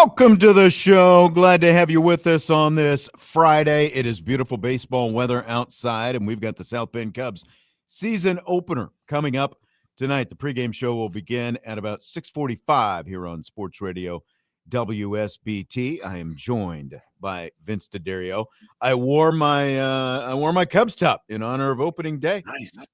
Welcome to the show. Glad to have you with us on this Friday. It is beautiful baseball weather outside, and we've got the South Bend Cubs season opener coming up tonight. The pregame show will begin at about 6:45 here on Sports Radio WSBT. I am joined by Vince D'Addario. I wore my Cubs top in honor of opening day. Nice.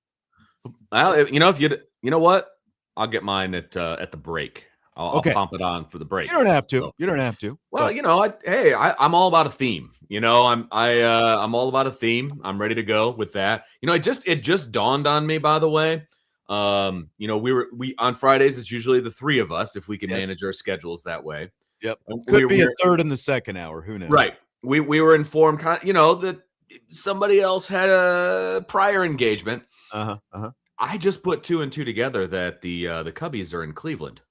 Well, you know what, I'll get mine at the break. I'll pump it on for the break. You don't have to. So, you don't have to. Well, I'm all about a theme. I'm all about a theme. I'm ready to go with that. It just dawned on me, by the way. We on Fridays, it's usually the three of us if we can manage our schedules that way. Yep. Could be a third in the second hour. Who knows? Right. We were informed, that somebody else had a prior engagement. I just put two and two together that the Cubbies are in Cleveland.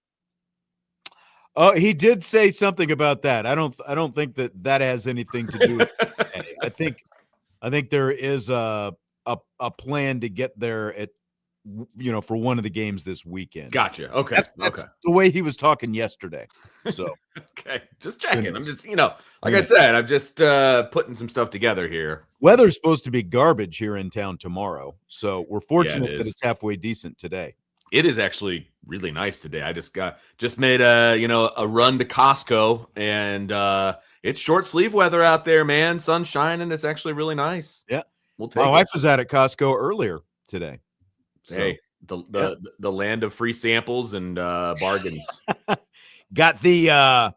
Oh, he did say something about that. I don't think that has anything to do with it. I think there is a plan to get there at for one of the games this weekend. Gotcha. Okay. That's the way he was talking yesterday. So okay, just checking. I'm just I said, I'm just putting some stuff together here. Weather's supposed to be garbage here in town tomorrow, so we're fortunate that it's halfway decent today. It is actually really nice today. I just made a run to Costco, and it's short sleeve weather out there, man. Sun's shining. It's actually really nice. Yeah, we'll take. My wife was out at Costco earlier today. So, hey, the land of free samples and bargains. Got the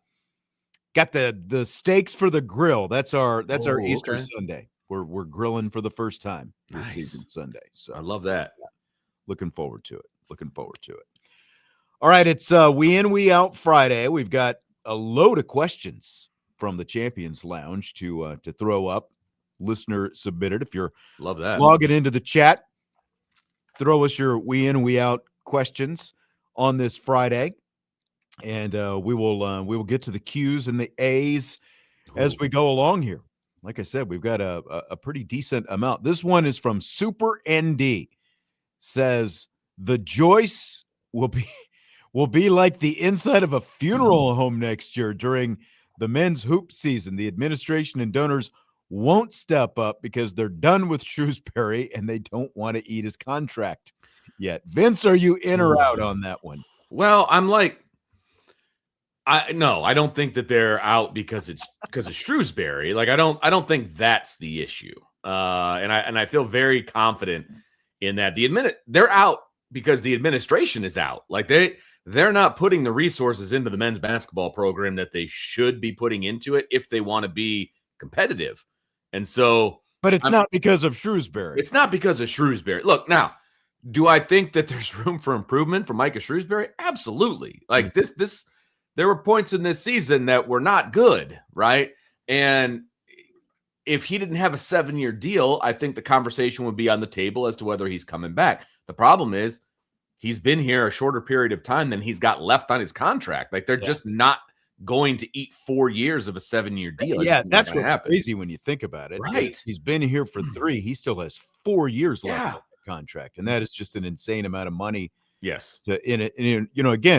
steaks for the grill. That's our Easter Sunday. We're grilling for the first time this season Sunday. So I love that. Looking forward to it. All right, it's we in, we out Friday. We've got a load of questions from the Champions Lounge to throw up. Listener submitted. If you're logging into the chat, throw us your we in, we out questions on this Friday, and we will get to the Q's and the A's as we go along here. Like I said, we've got a pretty decent amount. This one is from Super ND. Says the Joyce will be like the inside of a funeral home next year during the men's hoop season. The administration and donors won't step up because they're done with Shrewsbury and they don't want to eat his contract yet. Vince, are you in or out on that one? Well, I'm like, I don't think that they're out because of Shrewsbury. Like, I don't think that's the issue. And I feel very confident in that. They're out because the administration is out. Like they're not putting the resources into the men's basketball program that they should be putting into it if they want to be competitive. And so, but it's not because of Shrewsbury. It's not because of Shrewsbury. Look, now, do I think that there's room for improvement for Micah Shrewsbury? Absolutely. Like there were points in this season that were not good, right? And if he didn't have a 7-year deal, I think the conversation would be on the table as to whether he's coming back. The problem is he's been here a shorter period of time than he's got left on his contract. Like they're just not going to eat 4 years of a 7-year deal. Yeah, that's what's crazy when you think about it. Right. He's been here for 3. He still has 4 years left on the contract. And that is just an insane amount of money. Yes. Again,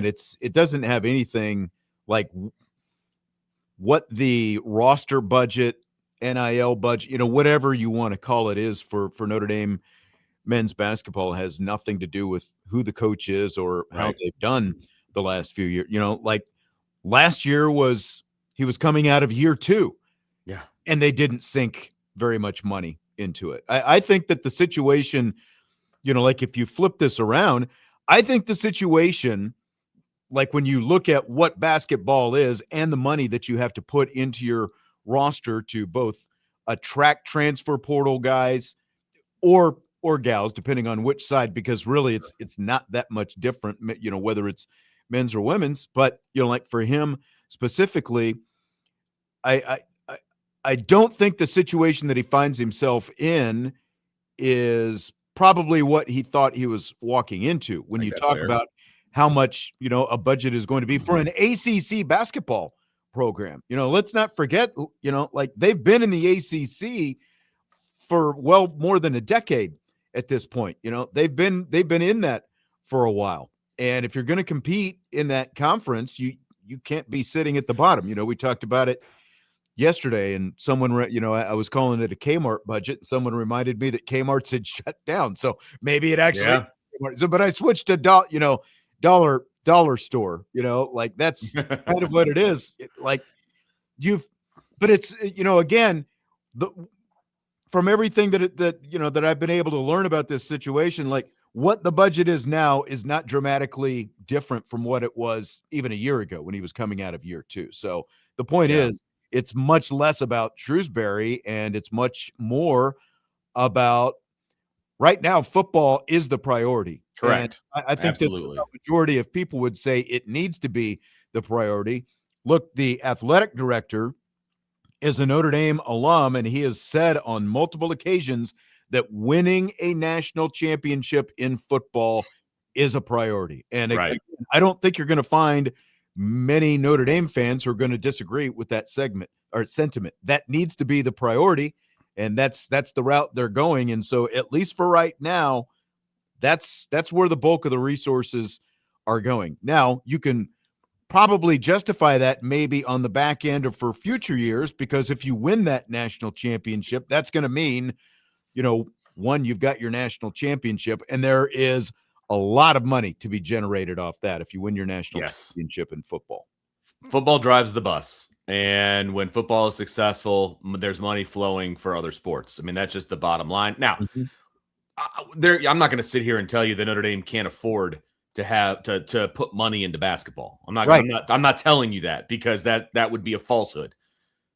it doesn't have anything like what the roster budget, NIL budget, whatever you want to call it is for Notre Dame men's basketball has nothing to do with who the coach is or how they've done the last few years. Like last year he was coming out of year 2. Yeah. And they didn't sink very much money into it. I think that the situation, like if you flip this around, I think the situation, like when you look at what basketball is and the money that you have to put into your roster to both attract transfer portal guys or gals, depending on which side, because really it's not that much different, whether it's men's or women's. But like for him specifically, I don't think the situation that he finds himself in is probably what he thought he was walking into when you talk about how much a budget is going to be for an ACC basketball program. Let's not forget, like they've been in the ACC for well more than a decade at this point. They've been in that for a while. And if you're going to compete in that conference, you you can't be sitting at the bottom. We talked about it yesterday, and someone, I was calling it a Kmart budget. Someone reminded me that Kmart's had shut down, so maybe it actually. Yeah. So, but I switched to dollar store. Like that's kind of what it is. But it's again, from everything that I've been able to learn about this situation, like what the budget is now is not dramatically different from what it was even a year ago when he was coming out of year 2. So the point is, it's much less about Shrewsbury and it's much more about right now football is the priority. Correct. And I think Absolutely. that the majority of people would say it needs to be the priority. Look, the athletic director is a Notre Dame alum, and he has said on multiple occasions that winning a national championship in football is a priority. And again, I don't think you're going to find many Notre Dame fans who are going to disagree with that segment or sentiment. That needs to be the priority, and that's the route they're going. And so, at least for right now, that's where the bulk of the resources are going. Now, you can probably justify that maybe on the back end or for future years, because if you win that national championship, that's going to mean, one, you've got your national championship, and there is a lot of money to be generated off that if you win your national championship in football. Football drives the bus. And when football is successful, there's money flowing for other sports. I mean, that's just the bottom line. Now, I'm not going to sit here and tell you that Notre Dame can't afford to have to put money into basketball. I'm not telling you that, because that would be a falsehood.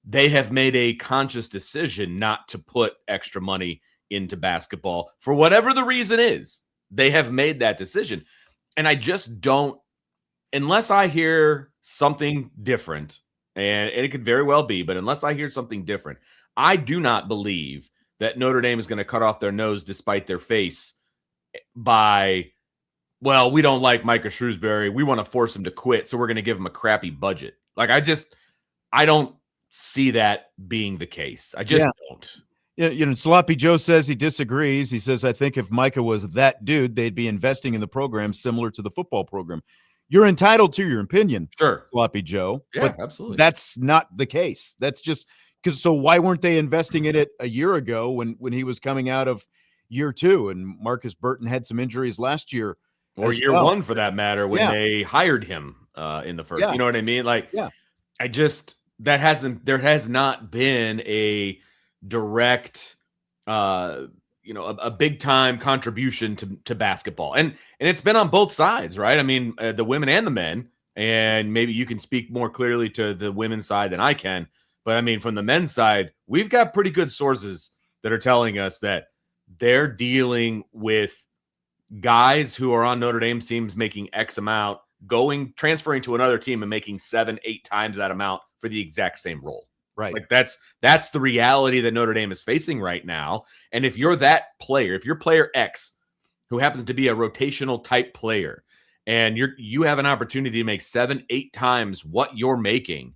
They have made a conscious decision not to put extra money into basketball for whatever the reason is. They have made that decision. And I just don't, unless I hear something different, and it could very well be, but unless I hear something different, I do not believe that Notre Dame is going to cut off their nose despite their face by, well, we don't like Micah Shrewsbury. We want to force him to quit, so we're going to give him a crappy budget. Like, I don't see that being the case. I just don't. Sloppy Joe says he disagrees. He says, I think if Micah was that dude, they'd be investing in the program similar to the football program. You're entitled to your opinion, sure, Sloppy Joe. Yeah, but absolutely. That's not the case. That's just because. So why weren't they investing in it a year ago when he was coming out of year 2 and Marcus Burton had some injuries last year, or year 1 for that matter, when they hired him in the first? You know what I mean? Like, there has not been a direct, a big time contribution to basketball, and it's been on both sides, right? I mean, the women and the men, and maybe you can speak more clearly to the women's side than I can, but I mean, from the men's side, we've got pretty good sources that are telling us that they're dealing with guys who are on Notre Dame teams making X amount, transferring to another team and making 7-8 times that amount for the exact same role. Right. Like that's the reality that Notre Dame is facing right now. And if you're that player, if you're player X, who happens to be a rotational type player, and you have an opportunity to make 7-8 times what you're making,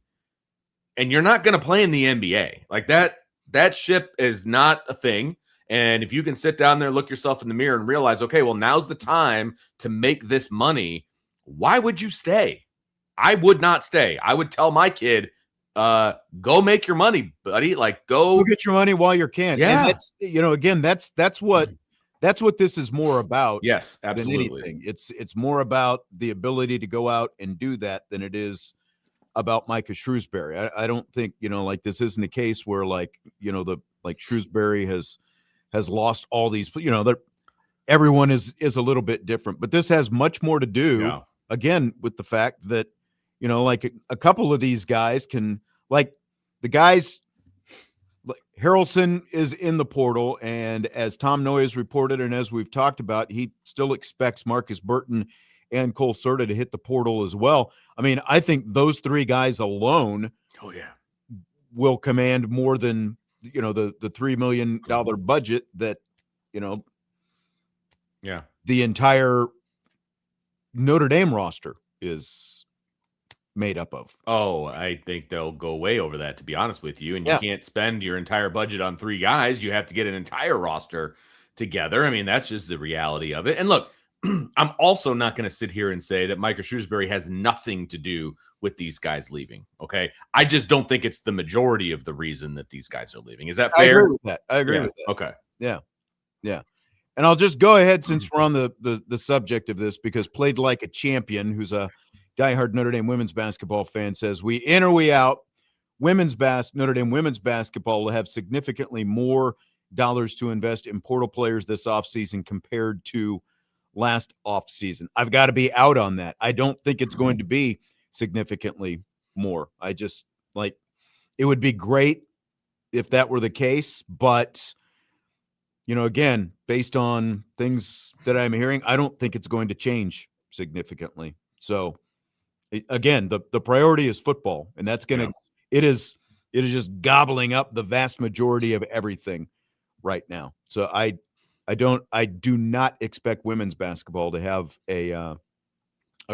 and you're not going to play in the NBA, like that ship is not a thing. And if you can sit down there, look yourself in the mirror and realize, okay, well, now's the time to make this money, why would you stay? I would not stay. I would tell my kid, go make your money, buddy. Like, go get your money while you can. Yeah. And that's that's what this is more about. Yes, absolutely. Than anything. It's more about the ability to go out and do that than it is about Micah Shrewsbury. I don't think, like, this isn't a case where Shrewsbury has lost all these, everyone is a little bit different, but this has much more to do again with the fact that, like a couple of these guys can, like the guys, like Harrelson is in the portal, and as Tom Noy has reported, and as we've talked about, he still expects Marcus Burton and Cole Serta to hit the portal as well. I mean, I think those 3 guys alone will command more than, the $3 million budget that, the entire Notre Dame roster is made up of. Oh, I think they'll go way over that, to be honest with you. And you can't spend your entire budget on 3 guys. You have to get an entire roster together. I mean, that's just the reality of it. And look, I'm also not going to sit here and say that Micah Shrewsbury has nothing to do with these guys leaving. Okay. I just don't think it's the majority of the reason that these guys are leaving. Is that fair? I agree with that. Okay. Yeah. Yeah. And I'll just go ahead since we're on the subject of this, because Played Like a Champion, who's a diehard Notre Dame women's basketball fan, says, we in or we out. Notre Dame women's basketball will have significantly more dollars to invest in portal players this offseason compared to last offseason. I've got to be out on that. I don't think it's going to be significantly more. I just it would be great if that were the case, but again, based on things that I'm hearing, I don't think it's going to change significantly. So again, the priority is football, and that's going to it is just gobbling up the vast majority of everything right now. So I do not expect women's basketball to have a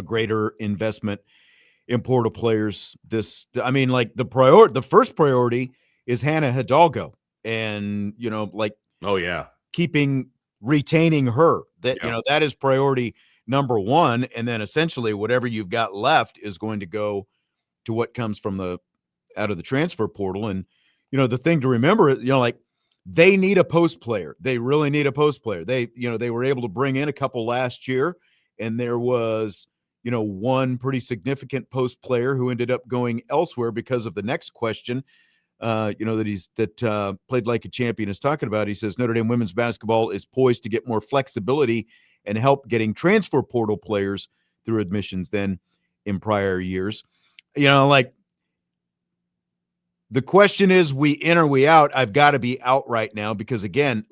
greater investment in portal players. The first priority is Hannah Hidalgo, and oh yeah, retaining her. That is priority number one, and then essentially whatever you've got left is going to go to what comes from out of the transfer portal. And the thing to remember, they need a post player. They really need a post player. They were able to bring in a couple last year, and there was one pretty significant post player who ended up going elsewhere because of the next question that Played Like a Champion is talking about. He says Notre Dame women's basketball is poised to get more flexibility and help getting transfer portal players through admissions than in prior years. The question is, we in or we out? I've got to be out right now because, again,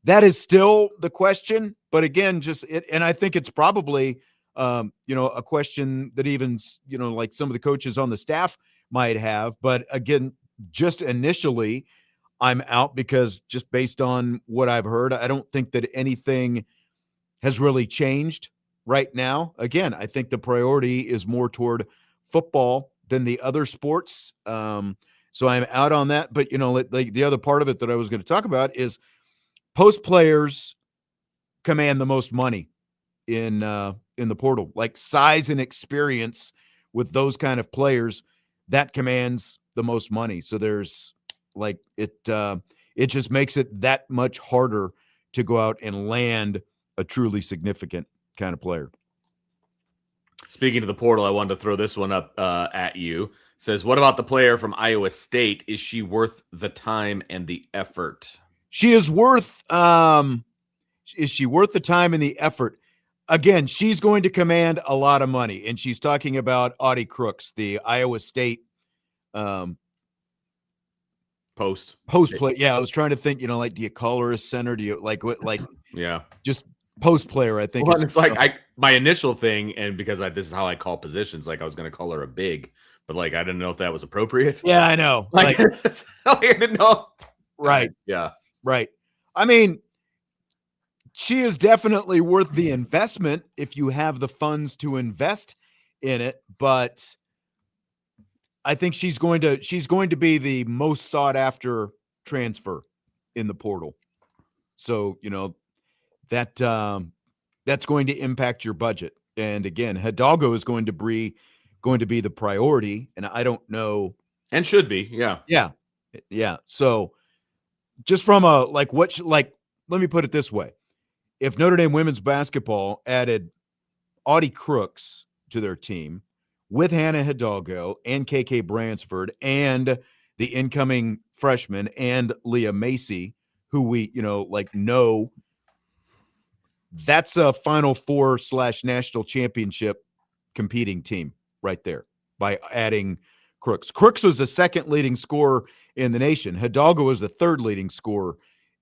that is still the question. But again, and I think it's probably, a question that even, some of the coaches on the staff might have. But again, just initially, I'm out because just based on what I've heard, I don't think that anything has really changed right now. Again, I think the priority is more toward football than the other sports. So I'm out on that. But, the other part of it that I was going to talk about is post players command the most money in the portal. Size and experience with those kind of players, that commands the most money. So there's it just makes it that much harder to go out and land a truly significant kind of player. Speaking of the portal, I wanted to throw this one up at you. It says, what about the player from Iowa State? Is she worth the time and the effort? She is worth is she worth the time and the effort? Again, she's going to command a lot of money, and she's talking about Audie Crooks, the Iowa State post play. Yeah, I was trying to think, do you call her a center? Do you yeah, just post player, I think. Well, it's my initial thing, and because this is how I call positions, I was going to call her a big, but I didn't know if that was appropriate. Yeah, I know. I didn't know. Right. Yeah. Right. I mean, she is definitely worth the investment if you have the funds to invest in it, but I think she's going to be the most sought after transfer in the portal. So, that's going to impact your budget. And again, Hidalgo is going to be the priority, and I don't know, and should be. Yeah. So just from let me put it this way. If Notre Dame women's basketball added Audie Crooks to their team with Hannah Hidalgo and KK Bransford and the incoming freshman and Leah Macy, who we, know, that's a Final Four / national championship competing team right there by adding Crooks. Crooks was the second leading scorer in the nation. Hidalgo was the third leading scorer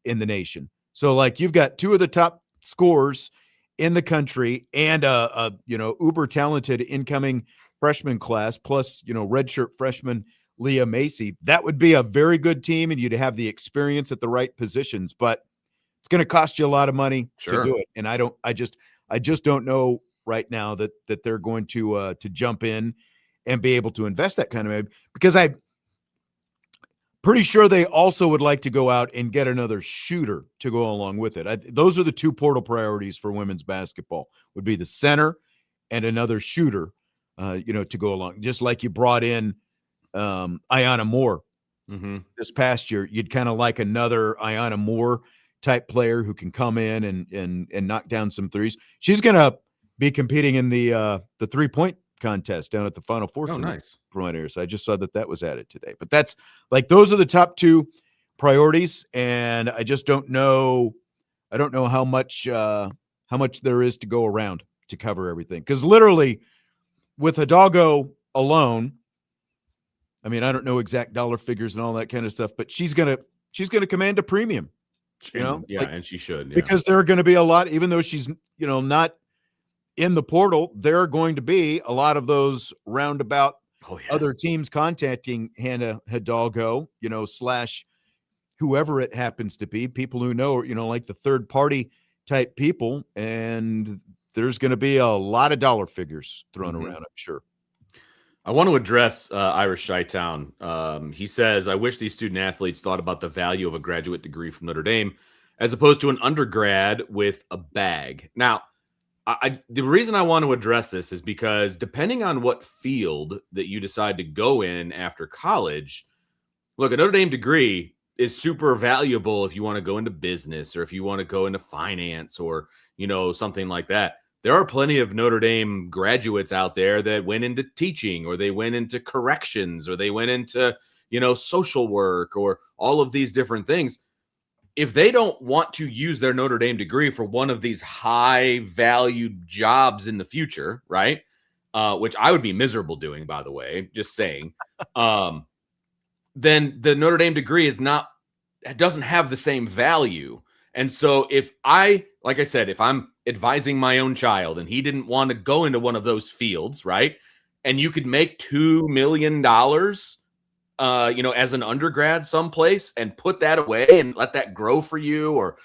in the nation. So you've got two of the top scorers in the country and a uber talented incoming freshman class, plus, redshirt freshman Leah Macy. That would be a very good team, and you'd have the experience at the right positions, but it's going to cost you a lot of money to do it. And I just don't know right now that they're going to jump in and be able to invest that kind of money, because Pretty sure they also would like to go out and get another shooter to go along with it. Those are the two portal priorities for women's basketball, would be the center and another shooter, to go along. Just like you brought in Ayanna Moore this past year, you'd kind of like another Ayanna Moore type player who can come in and knock down some threes. She's going to be competing in the 3-point contest down at the Final Four. Oh, nice. So I just saw that was added today. But that's like, those are the top two priorities, and I just don't know. I don't know how much there is to go around to cover everything. Because literally, with Hidalgo alone, I mean, I don't know exact dollar figures and all that kind of stuff, but she's gonna command a premium. And she should, because there are going to be a lot, even though she's not in the portal, there are going to be a lot of those roundabout other teams contacting Hannah Hidalgo, / whoever it happens to be, people who know, like the third party type people. And there's going to be a lot of dollar figures thrown around, I'm sure. I want to address Irish Chi-Town. He says, I wish these student athletes thought about the value of a graduate degree from Notre Dame as opposed to an undergrad with a bag. Now, the reason I want to address this is because depending on what field that you decide to go in after college, look, a Notre Dame degree is super valuable if you want to go into business or if you want to go into finance or, something like that. There are plenty of Notre Dame graduates out there that went into teaching, or they went into corrections, or they went into, social work, or all of these different things. If they don't want to use their Notre Dame degree for one of these high valued jobs in the future, right? Which I would be miserable doing, by the way, just saying, then the Notre Dame degree doesn't have the same value. And so if I'm advising my own child and he didn't want to go into one of those fields, right? And you could make $2 million, as an undergrad someplace and put that away and let that grow for you, or,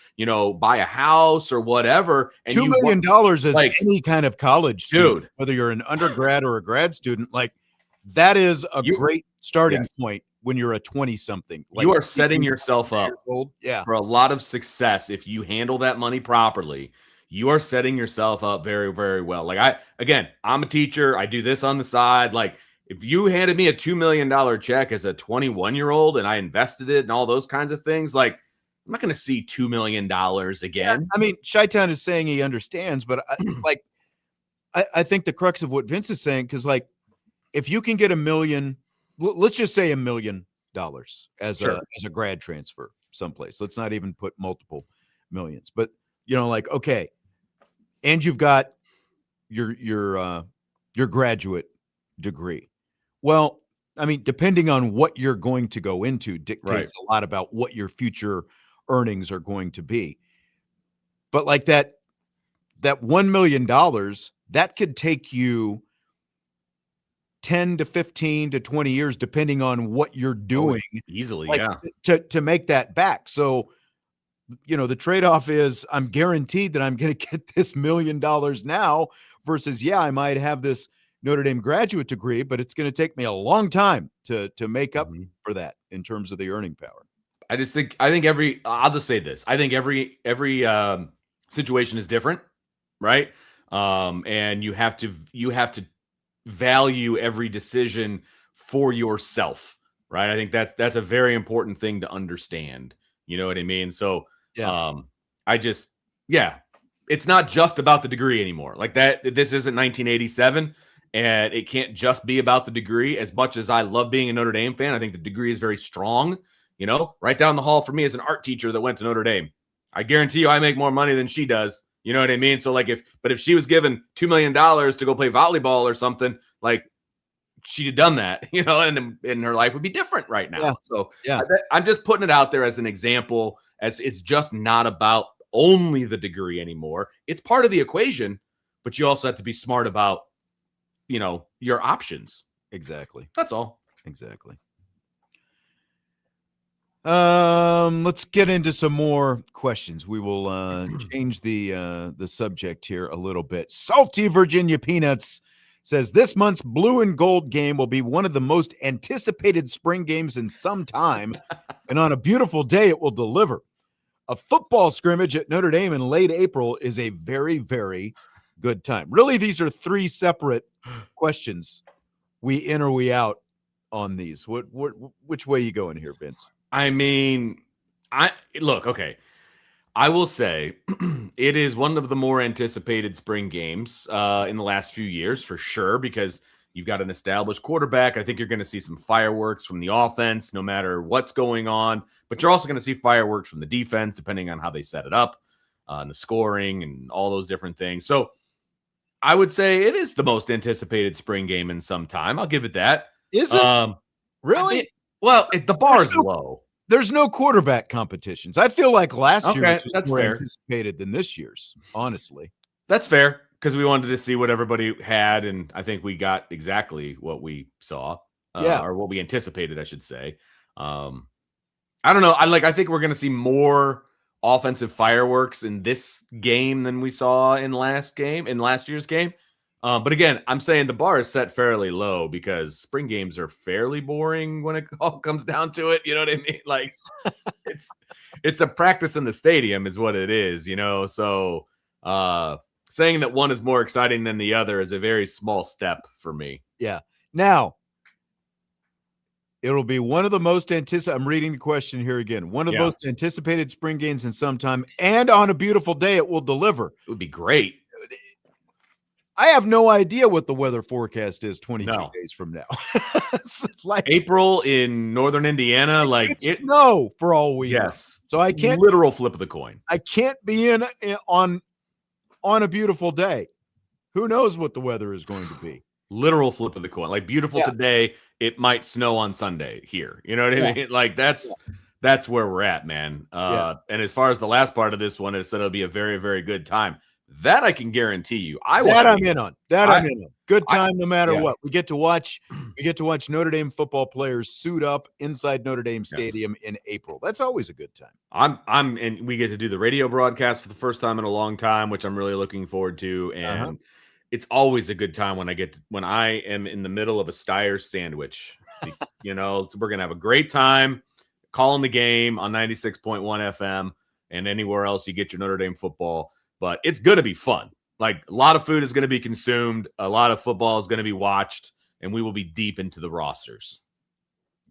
buy a house or whatever. And $2 million is like any kind of college student, whether you're an undergrad or a grad student, like that is a great starting point. When you're a 20-something, you are setting yourself up for a lot of success. If you handle that money properly, you are setting yourself up very, very well. Like I'm a teacher. I do this on the side. Like if you handed me a $2 million check as a 21-year-old and I invested it and all those kinds of things, like I'm not going to see $2 million again. Yeah, I mean, Chi-Town is saying he understands, but I think the crux of what Vince is saying, because like if you can get $1 million, let's just say $1 million as a grad transfer someplace. Let's not even put multiple millions, but okay. And you've got your graduate degree. Well, I mean, depending on what you're going to go into dictates a lot about what your future earnings are going to be. But like that $1 million, that could take you 10 to 15 to 20 years, depending on what you're doing easily, to make that back. So, the trade-off is I'm guaranteed that I'm going to get this $1 million now versus, I might have this Notre Dame graduate degree, but it's going to take me a long time to make up for that in terms of the earning power. I'll just say this. I think every situation is different. Right. And you have to value every decision for yourself, right? I think that's a very important thing to understand. You know what I mean? So, it's not just about the degree anymore. Like that, this isn't 1987, and it can't just be about the degree. As much as I love being a Notre Dame fan, I think the degree is very strong. Right down the hall for me as an art teacher that went to Notre Dame. I guarantee you I make more money than she does. You know what I mean? So like if she was given $2 million to go play volleyball or something, like she'd have done that, and her life would be different right now. Yeah. So I'm just putting it out there as an example, as it's just not about only the degree anymore. It's part of the equation, but you also have to be smart about, your options. Exactly. That's all. Exactly. Let's get into some more questions. We will change the subject here a little bit. Salty Virginia peanuts says this month's blue and gold game will be one of the most anticipated spring games in some time. And on a beautiful day, it will deliver. A football scrimmage at Notre Dame in late April is a very, very good time. Really, these are three separate questions. We in or we out on these. Which way you going here, Vince? I mean, okay. I will say it is one of the more anticipated spring games in the last few years for sure, because you've got an established quarterback. I think you're going to see some fireworks from the offense, no matter what's going on, but you're also going to see fireworks from the defense, depending on how they set it up and the scoring and all those different things. So I would say it is the most anticipated spring game in some time. I'll give it that. Is it? Really? The bar is low. There's no quarterback competitions. I feel like last year's was more fair. anticipated than this year's, honestly. That's fair, because we wanted to see what everybody had, and I think we got exactly what we saw, or what we anticipated, I should say. I don't know. I think we're going to see more offensive fireworks in this game than we saw in last year's game. But again, I'm saying the bar is set fairly low because spring games are fairly boring when it all comes down to it. You know what I mean? Like it's a practice in the stadium is what it is, you know? So saying that one is more exciting than the other is a very small step for me. Yeah. Now, it'll be one of the most anticipated. I'm reading the question here again. One of the most anticipated spring games in some time, and on a beautiful day, it will deliver. It would be great. I have no idea what the weather forecast is 22 days from now. Like April in northern Indiana, it's snow for all we know. So I can't literal flip of the coin. I can't be in on a beautiful day. Who knows what the weather is going to be? Literal flip of the coin. Like beautiful today, it might snow on Sunday here. You know what I mean? Like that's where we're at, man. And as far as the last part of this one, it said it'll be a very, very good time. That I can guarantee you. I'm in on. Good time no matter what. We get to watch Notre Dame football players suit up inside Notre Dame Stadium in April. That's always a good time. And we get to do the radio broadcast for the first time in a long time, which I'm really looking forward to. And it's always a good time when I am in the middle of a Steyr sandwich. You know, we're gonna have a great time calling the game on 96.1 FM and anywhere else you get your Notre Dame football. But it's going to be fun. Like a lot of food is going to be consumed. A lot of football is going to be watched, and we will be deep into the rosters.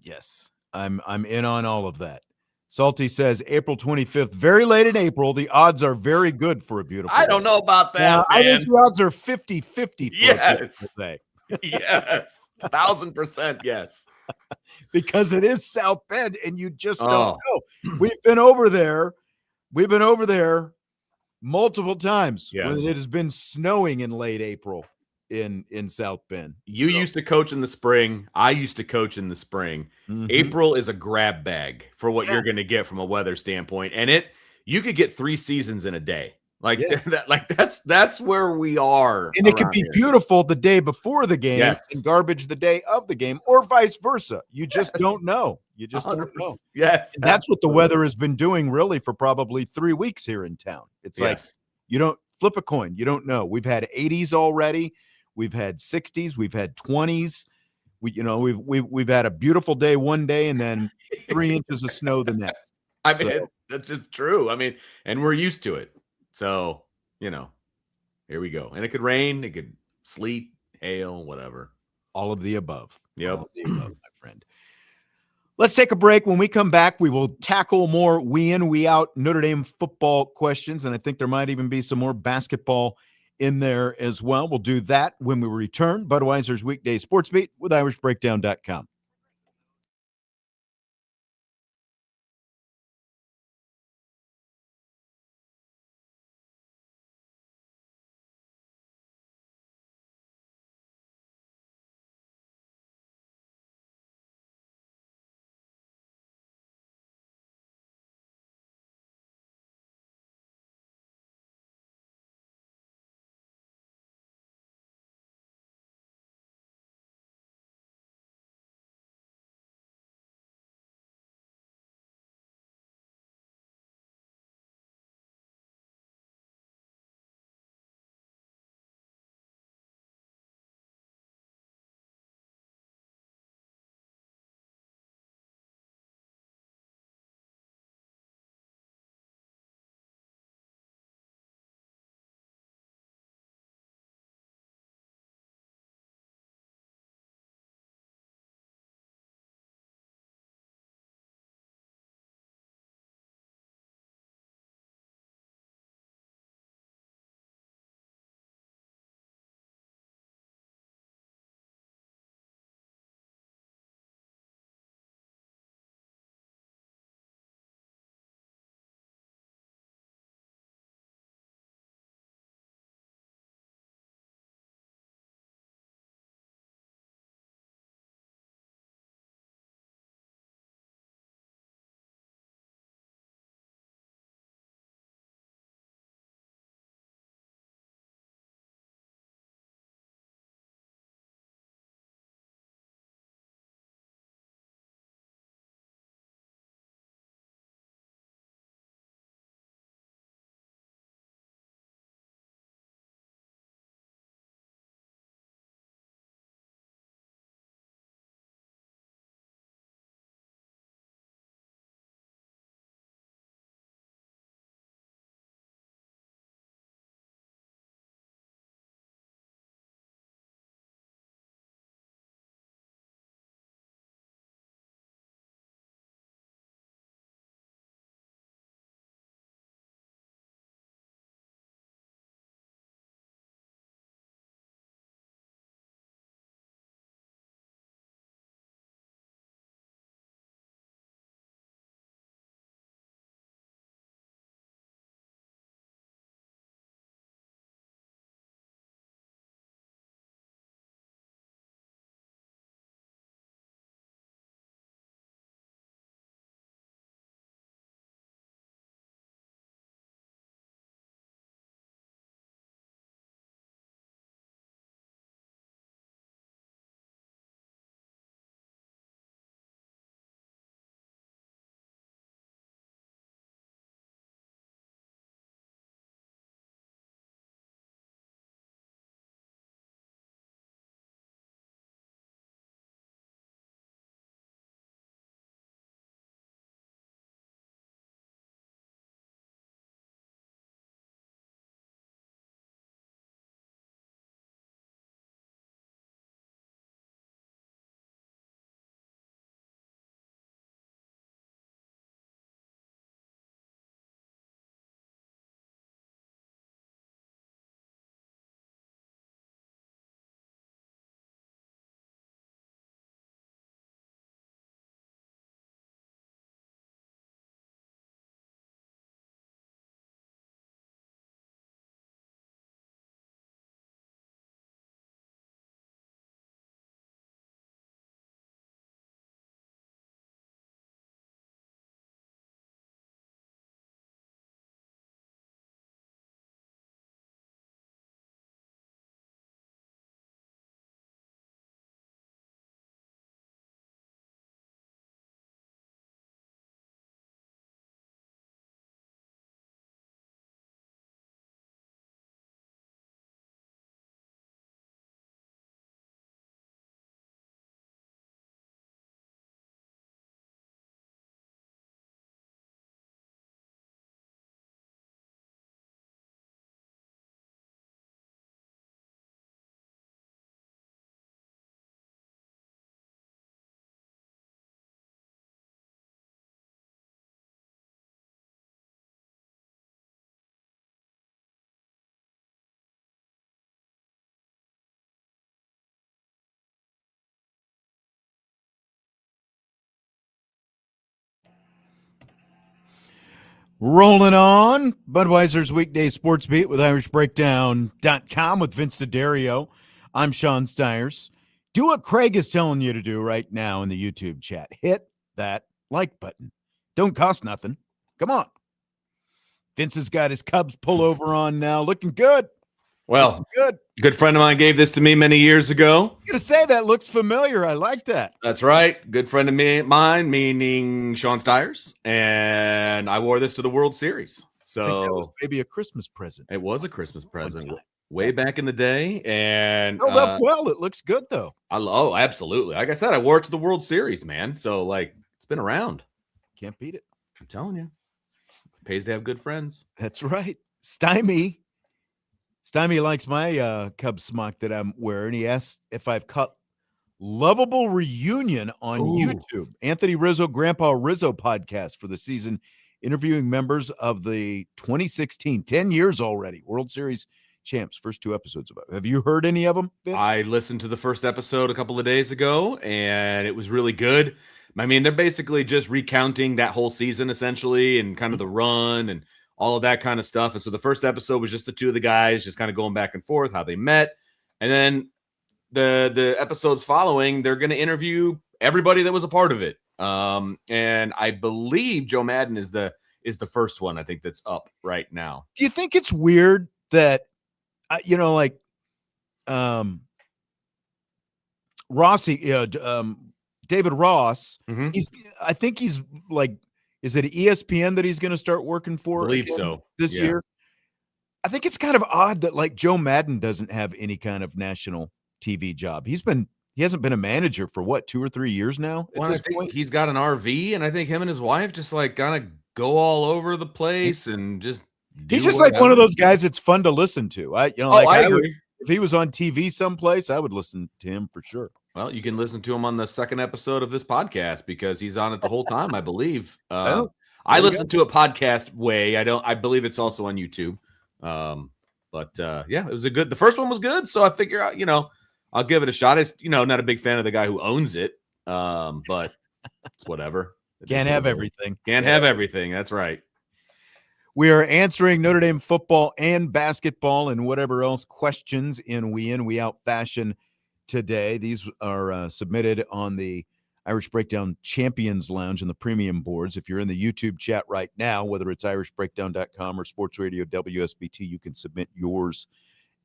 Yes, I'm in on all of that. Salty says April 25th, very late in April. The odds are very good for a beautiful day. I don't know about that, man. I think the odds are 50-50 for a beautiful day. Yes, 1,000% yes. Because it is South Bend, and you just don't know. We've been over there multiple times when it has been snowing in late April in South Bend. You used to coach in the spring. I used to coach in the spring. April is a grab bag for what you're going to get from a weather standpoint. And you could get 3 seasons in a day. That's where we are. And it could be beautiful the day before the game and garbage the day of the game, or vice versa. You just don't know. You just don't know. Yes. And that's what the weather has been doing really for probably 3 weeks here in town. It's like you don't flip a coin. You don't know. We've had 80s already. We've had 60s. We've had 20s. We've had a beautiful day one day and then 3 inches of snow the next. I mean, that's just true. I mean, and we're used to it. So, here we go. And it could rain, it could sleet, hail, whatever. All of the above. Yep. All of the above, my friend. Let's take a break. When we come back, we will tackle more we in, we out Notre Dame football questions. And I think there might even be some more basketball in there as well. We'll do that when we return. Budweiser's Weekday Sportsbeat with IrishBreakdown.com. Rolling on Budweiser's Weekday Sportsbeat with IrishBreakdown.com with Vince D'Addario. I'm Sean Stiers. Do what Craig is telling you to do right now in the YouTube chat. Hit that like button. Don't cost nothing. Come on. Vince has got his Cubs pullover on now. Looking good. Well, Good. good friend of mine gave this to me many years ago. I'm going to say that looks familiar. I like that. That's right. Good friend of mine, meaning Sean Stiers. And I wore this to the World Series. I think that So was maybe a Christmas present. it was a Christmas present time. way back in the day. And Oh, well, it looks good, though. oh, absolutely. Like I said, I wore it to the World Series, man. So, like, it's been around. Can't beat it. I'm telling you. It pays to have good friends. That's right. Stymie likes my Cubs smock that I'm wearing. He asked if I've caught Lovable Reunion on YouTube. Anthony Rizzo, Grandpa Rizzo podcast for the season, interviewing members of the 2016, 10 years already, World Series champs. First 2 episodes of it. Have you heard any of them, Vince? I listened to the first episode a couple of days ago, and it was really good. I mean, they're basically just recounting that whole season, essentially, and kind of the run and all of that kind of stuff. And so the first episode was just the 2 of the guys just kind of going back and forth, how they met. And then the episodes following, they're going to interview everybody that was a part of it. And I believe Joe Madden is the first one, I think, that's up right now. Do you think it's weird that, Rossi, David Ross, Mhm. I think he's like, is it ESPN that he's going to start working for? I believe again so. this Yeah. year. I think it's kind of odd that like Joe Madden doesn't have any kind of national TV job. He hasn't been a manager for what, 2 or 3 years now at Well, I this think point. he's got an RV, and I think him and his wife just like kind of go all over the place and just He's do just like one of whatever. those guys that's fun to listen to. I I would, agree. if he was on TV someplace, I would listen to him for sure. Well, you can listen to him on the second episode of this podcast because he's on it the whole time, I believe. Oh, I there you listen to a podcast way. I believe it's also on YouTube. Yeah, it was the first one was good. So I figure out, I'll give it a shot. It's, not a big fan of the guy who owns it. But it's whatever. Can't have everything. Can't have everything. That's right. We are answering Notre Dame football and basketball and whatever else questions in, we out fashion today. These are submitted on the Irish Breakdown Champions Lounge and the premium boards. If you're in the YouTube chat right now, whether it's irishbreakdown.com or Sports Radio WSBT, you can submit yours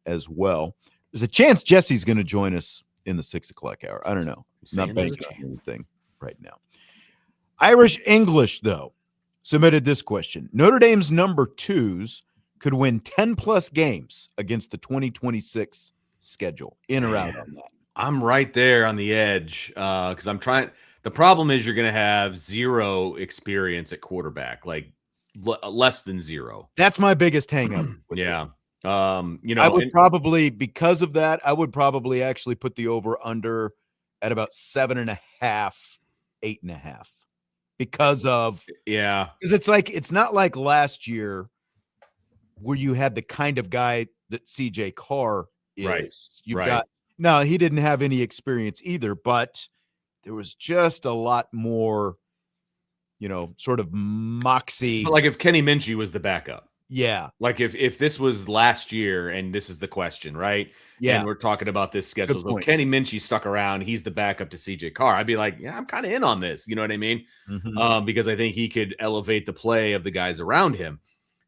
as well. There's a chance Jesse's going to join us in the 6 o'clock hour. I don't know. Not banking on anything right now. Irish English, though, submitted this question. Notre Dame's number 2s could win 10-plus games against the 2026 schedule. In or out on that? I'm right there on the edge because I'm trying. The problem is you're going to have 0 experience at quarterback, like less than 0. That's my biggest hang-up. Yeah. I would probably, because of that, I would probably actually put the over-under at about 7.5, 8.5. Because it's not like last year where you had the kind of guy that CJ Carr is. Right. No, he didn't have any experience either, but there was just a lot more, sort of moxie. But like if Kenny Minchie was the backup. Yeah. Like if this was last year and this is the question, right? Yeah. And we're talking about this schedule. So if Kenny Minchie stuck around, he's the backup to CJ Carr. I'd be like, yeah, I'm kind of in on this. You know what I mean? Mm-hmm. Because I think he could elevate the play of the guys around him.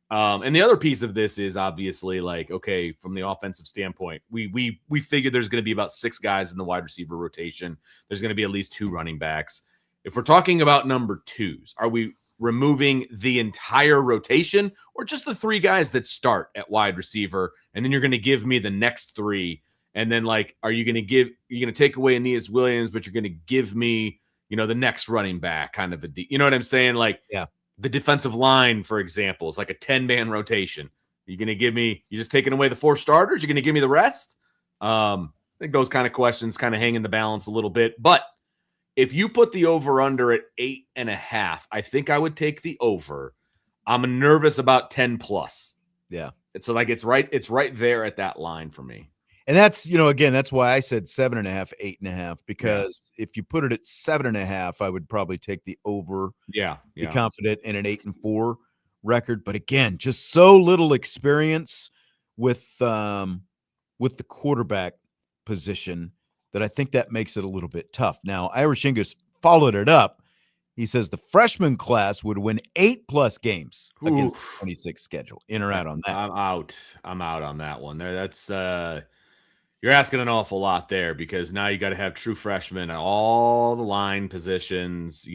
And the other piece of this is obviously like, okay, from the offensive standpoint, we figure there's going to be about 6 guys in the wide receiver rotation. There's going to be at least 2 running backs. If we're talking about number 2s, are we removing the entire rotation or just the 3 guys that start at wide receiver? And then you're going to give me the next 3. And then like, you're going to take away Aeneas Williams, but you're going to give me, the next running back kind of you know what I'm saying? Like, yeah. The defensive line, for example, is like a 10-man rotation. You're going to give me, you're just taking away the 4 starters. You're going to give me the rest. I think those kind of questions kind of hang in the balance a little bit. But if you put the over under at 8.5, I think I would take the over. I'm nervous about 10 plus. Yeah. So like it's right there at that line for me. And that's, again, that's why I said 7.5, 8.5, because if you put it at 7.5, I would probably take the over. Yeah. Be confident in an 8-4 record, but again, just so little experience with the quarterback position that I think that makes it a little bit tough. Now, Irish Angus followed it up. He says the freshman class would win 8+ games against the 26 schedule. In or out on that? I'm out. I'm out on that one. There, that's you're asking an awful lot there, because now you got to have true freshmen at all the line positions.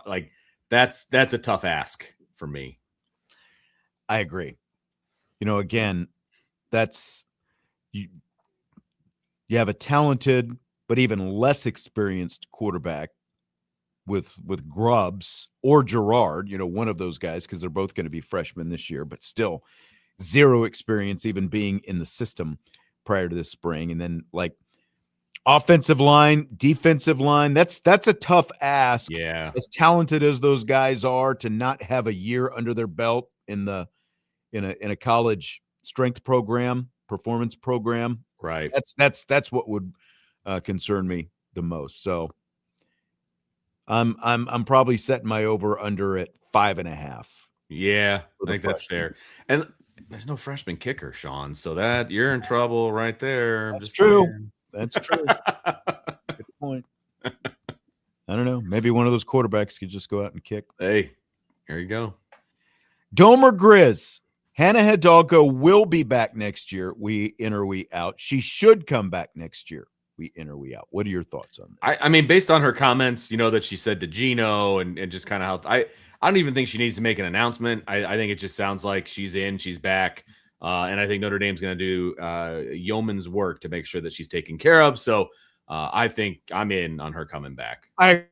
Like that's a tough ask for me. I agree. Again, that's you have a talented but even less experienced quarterback with Grubbs or Gerard, one of those guys, because they're both going to be freshmen this year, but still zero experience even being in the system prior to this spring. And then like offensive line, defensive line, that's a tough ask. Yeah. As talented as those guys are, to not have a year under their belt in a college strength program, performance program. Right. That's what would concern me the most. So I'm probably setting my over under at 5.5. Yeah, I think that's fair. And there's no freshman kicker, Sean. So that you're in trouble right there. That's true. That's true. Good point. I don't know. Maybe one of those quarterbacks could just go out and kick. Hey, here you go. Domer Grizz. Hannah Hidalgo will be back next year. We in or we out. She should come back next year. We in or we out. What are your thoughts on that? I mean, based on her comments, that she said to Gino and just kind of how I don't even think she needs to make an announcement. I think it just sounds like she's in, she's back. And I think Notre Dame's going to do yeoman's work to make sure that she's taken care of. So I think I'm in on her coming back. I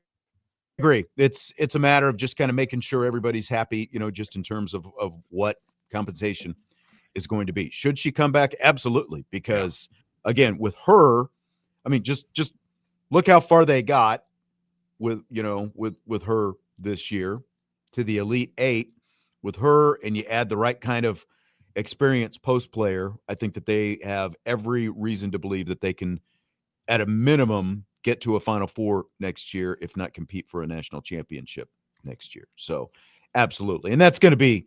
agree. It's a matter of just kind of making sure everybody's happy, just in terms of what compensation is going to be. Should she come back? Absolutely. Because again, with her, I mean, just look how far they got with her this year to the Elite Eight with her, and you add the right kind of experienced post player. I think that they have every reason to believe that they can, at a minimum, get to a Final Four next year, if not compete for a national championship next year. So absolutely. And that's going to be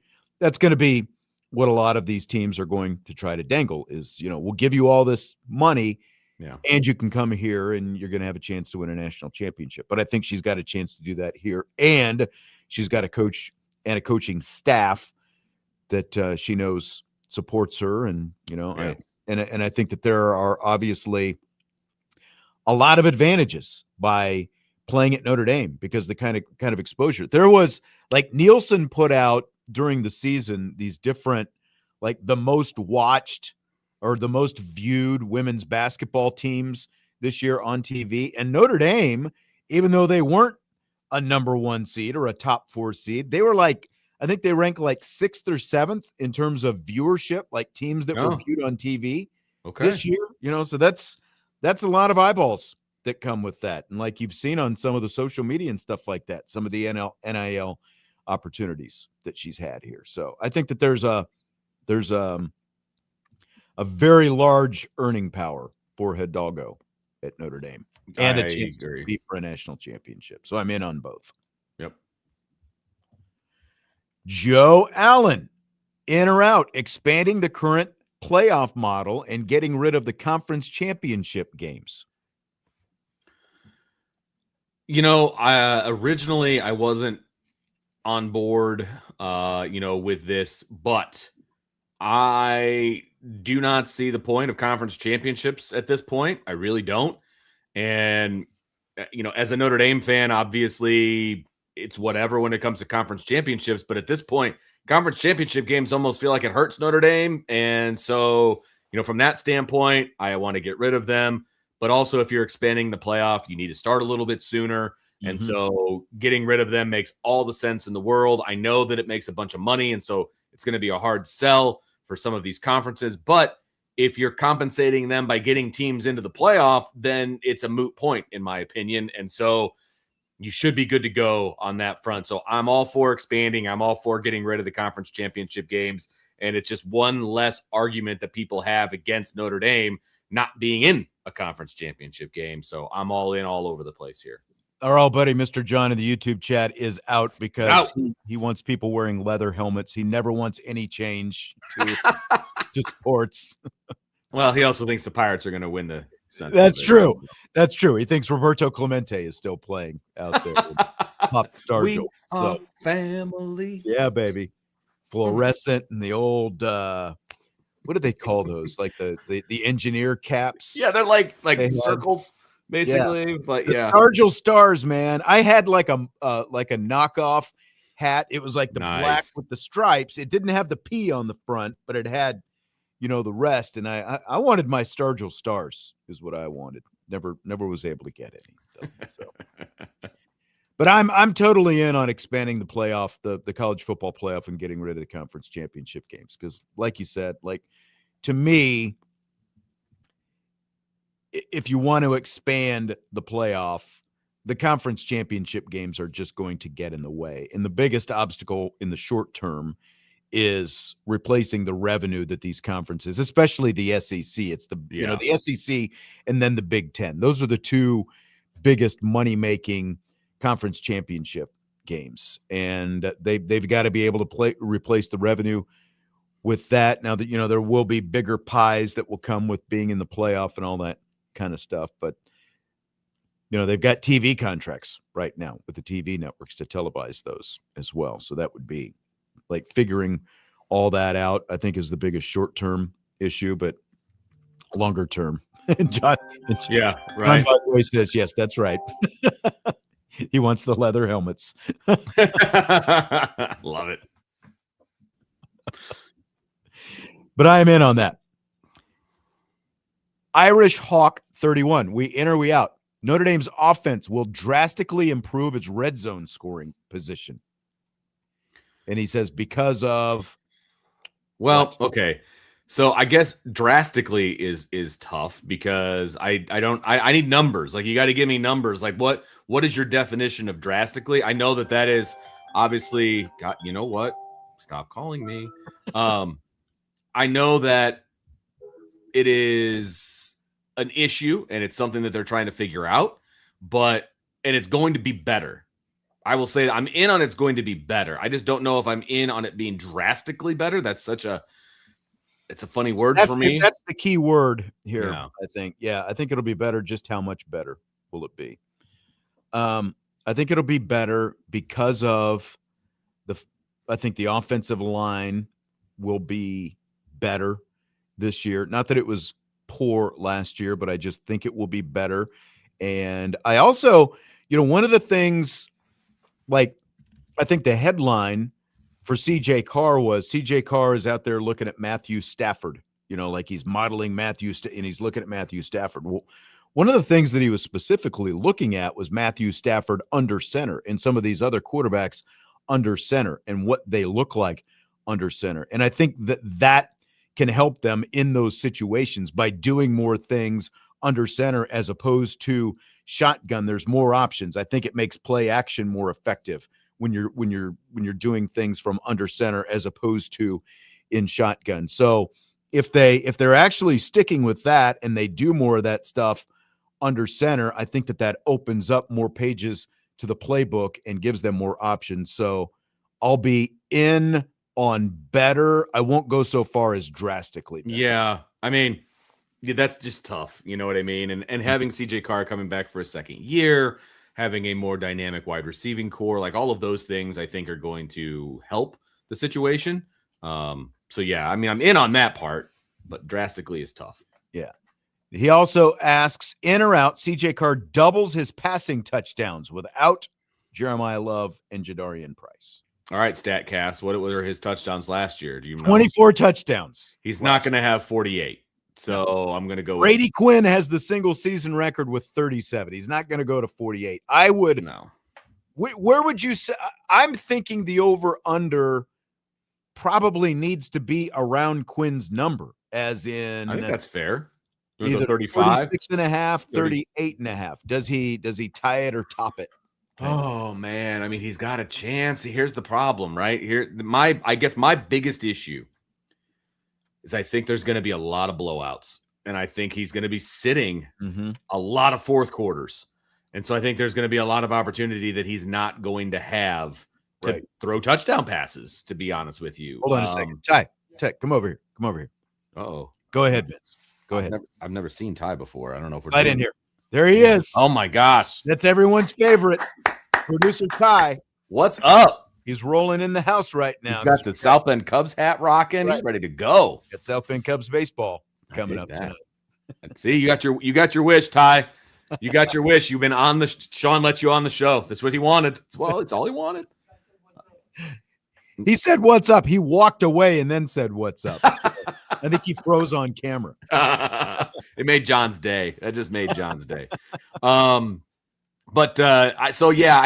what a lot of these teams are going to try to dangle is, we'll give you all this money. Yeah. And you can come here and you're going to have a chance to win a national championship. But I think she's got a chance to do that here. And she's got a coach and a coaching staff that she knows supports her. And, I think that there are obviously a lot of advantages by playing at Notre Dame because the kind of exposure. There was, like, Nielsen put out during the season these different, like, the most watched or the most viewed women's basketball teams this year on TV. And Notre Dame, even though they weren't a number 1 seed or a top 4 seed, they were I think they ranked like 6th or 7th in terms of viewership, like teams that were viewed on TV this year. So that's a lot of eyeballs that come with that. And like you've seen on some of the social media and stuff like that, some of the NIL opportunities that she's had here. So I think that there's a very large earning power for Hidalgo at Notre Dame and a chance to compete for a national championship. So I'm in on both. Yep. Joe Allen, in or out, expanding the current playoff model and getting rid of the conference championship games. Originally I wasn't on board, with this, but I do not see the point of conference championships at this point. I really don't. And, as a Notre Dame fan, obviously it's whatever when it comes to conference championships. But at this point, conference championship games almost feel like it hurts Notre Dame. And so, from that standpoint, I want to get rid of them. But also, if you're expanding the playoff, you need to start a little bit sooner. Mm-hmm. And so getting rid of them makes all the sense in the world. I know that it makes a bunch of money. And so it's going to be a hard sell for some of these conferences. But if you're compensating them by getting teams into the playoff, then it's a moot point, in my opinion. And so you should be good to go on that front. So I'm all for expanding. I'm all for getting rid of the conference championship games. And it's just one less argument that people have against Notre Dame not being in a conference championship game. So I'm all in all over the place here. Our old buddy Mr. John in the YouTube chat is out because out. he wants people wearing leather helmets. He never wants any change to sports. Well, he also thinks the Pirates are going to win the Central. That's true. That's true. He thinks Roberto Clemente is still playing out there. Pop Stargell. So family. Yeah, baby. Fluorescent and the old what do they call those? Like the engineer caps. Yeah, they're like circles, basically. Yeah. But the Stargell Stars, man. I had like a knockoff hat. It was like the black with the stripes. It didn't have the P on the front, but it had, the rest. And I wanted my Stargell Stars is what I wanted. Never was able to get any. So. But I'm totally in on expanding the playoff, the college football playoff, and getting rid of the conference championship games. Because like you said, to me, if you want to expand the playoff, the conference championship games are just going to get in the way. And the biggest obstacle in the short term is replacing the revenue that these conferences, especially the SEC, it's the SEC and then the Big Ten. Those are the two biggest money-making conference championship games. And they've got to be able to replace the revenue with that. Now that, there will be bigger pies that will come with being in the playoff and all that kind of stuff. But, they've got TV contracts right now with the TV networks to televise those as well. So that would be figuring all that out, I think, is the biggest short-term issue, but longer term. John, yeah, right. John, by the way, says, yes, that's right. He wants the leather helmets. Love it. But I am in on that. Irish Hawk 31. We in or we out? Notre Dame's offense will drastically improve its red zone scoring position. And he says because of okay. So I guess drastically is tough because I need numbers. You got to give me numbers. What is your definition of drastically? I know that is obviously, God, you know what? Stop calling me. I know that it is an issue and it's something that they're trying to figure out, and it's going to be better. I will say that I'm in on it's going to be better. I just don't know if I'm in on it being drastically better. That's it's a funny word for me. That's the key word here, I think. Yeah, I think it'll be better. Just how much better will it be? I think it'll be better because of I think the offensive line will be better this year. Not that it was poor last year, but I just think it will be better. And I also, one of the things, I think the headline for CJ Carr was CJ Carr is out there looking at Matthew Stafford, he's modeling Matthew and he's looking at Matthew Stafford. Well, one of the things that he was specifically looking at was Matthew Stafford under center and some of these other quarterbacks under center and what they look like under center. And I think that can help them in those situations by doing more things under center as opposed to shotgun. There's more options. I think it makes play action more effective when you're doing things from under center as opposed to in shotgun. So if they're actually sticking with that and they do more of that stuff under center, I think that opens up more pages to the playbook and gives them more options. So I'll be in on better. I won't go so far as drastically better. Yeah. I mean, that's just tough. You know what I mean? And having CJ Carr coming back for a second year, having a more dynamic wide receiving core, all of those things I think are going to help the situation. So yeah, I mean, I'm in on that part, but drastically is tough. Yeah. He also asks, in or out, CJ Carr doubles his passing touchdowns without Jeremiah Love and Jadarian Price. All right, StatCast, what were his touchdowns last year? Do you know? 24 touchdowns. He's not going to have 48. So I'm going to go. Brady Quinn has the single season record with 37. He's not going to go to 48. I would. No. Where would you say? I'm thinking the over under probably needs to be around Quinn's number, as in. I think that's fair. Either 35, 36 and a half, 38 and a half. Does he tie it or top it? Oh man. I mean, he's got a chance. Here's the problem, right? I guess my biggest issue is I think there's going to be a lot of blowouts, and I think he's going to be sitting a lot of fourth quarters. And so I think there's going to be a lot of opportunity that he's not going to have to Right. throw touchdown passes, to be honest with you. Hold on a second. Ty, come over here. Come over here. Uh-oh. Go ahead, Vince. Go ahead. I've never seen Ty before. I don't know if we're Slide in here. There he is. Oh my gosh. That's everyone's favorite. Producer Ty. What's up? He's rolling in the house right now. He's got the South Bend Cubs hat rocking. Right. He's ready to go. Got South Bend Cubs baseball coming up tonight. See, you got your wish, Ty. You got your wish. You've been on the Sean let you on the show. That's what he wanted. It's all he wanted. He said, "What's up?" He walked away and then said, "What's up?" I think he froze on camera. It made John's day. That just made John's day. I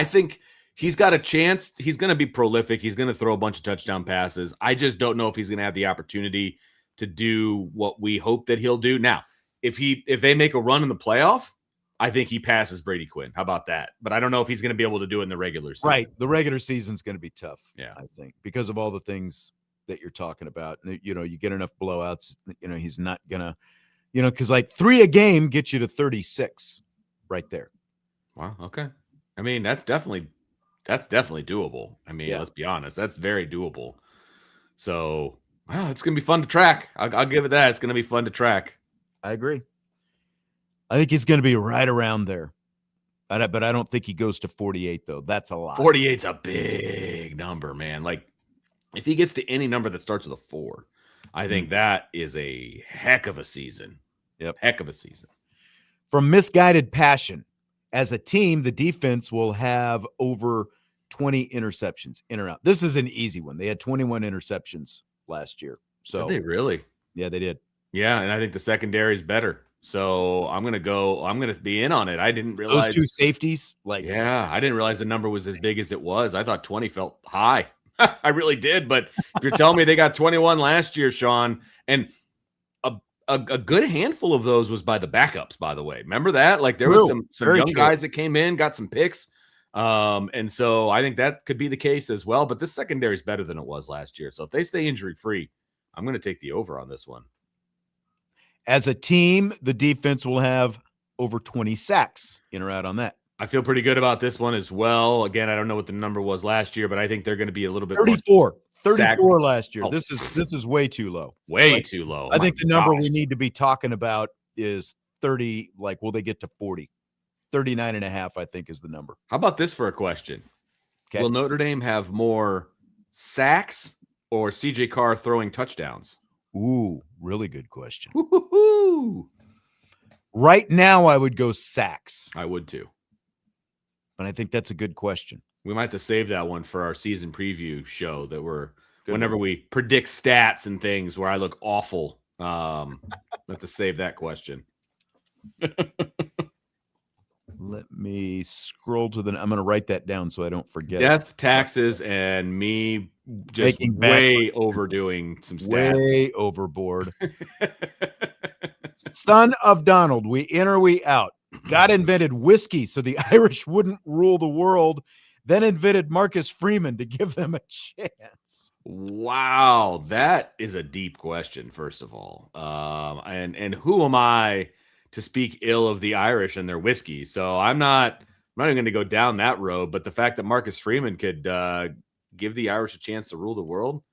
think he's got a chance. He's going to be prolific. He's going to throw a bunch of touchdown passes. I just don't know if he's going to have the opportunity to do what we hope that he'll do. Now, if they make a run in the playoff, I think he passes Brady Quinn. How about that? But I don't know if he's going to be able to do it in the regular season. Right. The regular season's going to be tough. Yeah. I think because of all the things that you're talking about. You know, you get enough blowouts, he's not going to, because like 3 a game gets you to 36 right there. Wow. Okay. I mean, that's definitely doable. I mean, Let's be honest. That's very doable. So, it's going to be fun to track. I'll give it that. It's going to be fun to track. I agree. I think he's going to be right around there. But I don't think he goes to 48, though. That's a lot. 48's a big number, man. Like, if he gets to any number that starts with a 4, I think that is a heck of a season. Yep. Heck of a season. From Misguided Passion, as a team, the defense will have over 20 interceptions in or out. This is an easy one. They had 21 interceptions last year. So did they really? Yeah, they did. Yeah, and I think the secondary is better. So I'm going to be in on it. I didn't realize those 2 safeties. I didn't realize the number was as big as it was. I thought 20 felt high. I really did. But if you're telling me they got 21 last year, Sean, and a good handful of those was by the backups, by the way. Remember that? Like there was some young guys that came in, got some picks. And so I think that could be the case as well. But this secondary is better than it was last year. So if they stay injury free, I'm going to take the over on this one. As a team, the defense will have over 20 sacks in or out on that. I feel pretty good about this one as well. Again, I don't know what the number was last year, but I think they're going to be a little bit 34 last year. This is way too low. Way too low. I think the number we need to be talking about is 30. Like, will they get to 40? 39.5, I think, is the number. How about this for a question? Okay. Will Notre Dame have more sacks or CJ Carr throwing touchdowns? Ooh, really good question. Woo-hoo-hoo. Right now, I would go sacks. I would too. But I think that's a good question. We might have to save that one for our season preview show whenever we predict stats and things where I look awful. Have to save that question. Let me scroll to I'm going to write that down so I don't forget. Death, taxes, and me just overdoing some stats. Way overboard. Son of Donald, we in or we out? God invented whiskey so the Irish wouldn't rule the world, then invented Marcus Freeman to give them a chance. Wow, that is a deep question, first of all. And who am I to speak ill of the Irish and their whiskey? So I'm not even going to go down that road, but the fact that Marcus Freeman could give the Irish a chance to rule the world,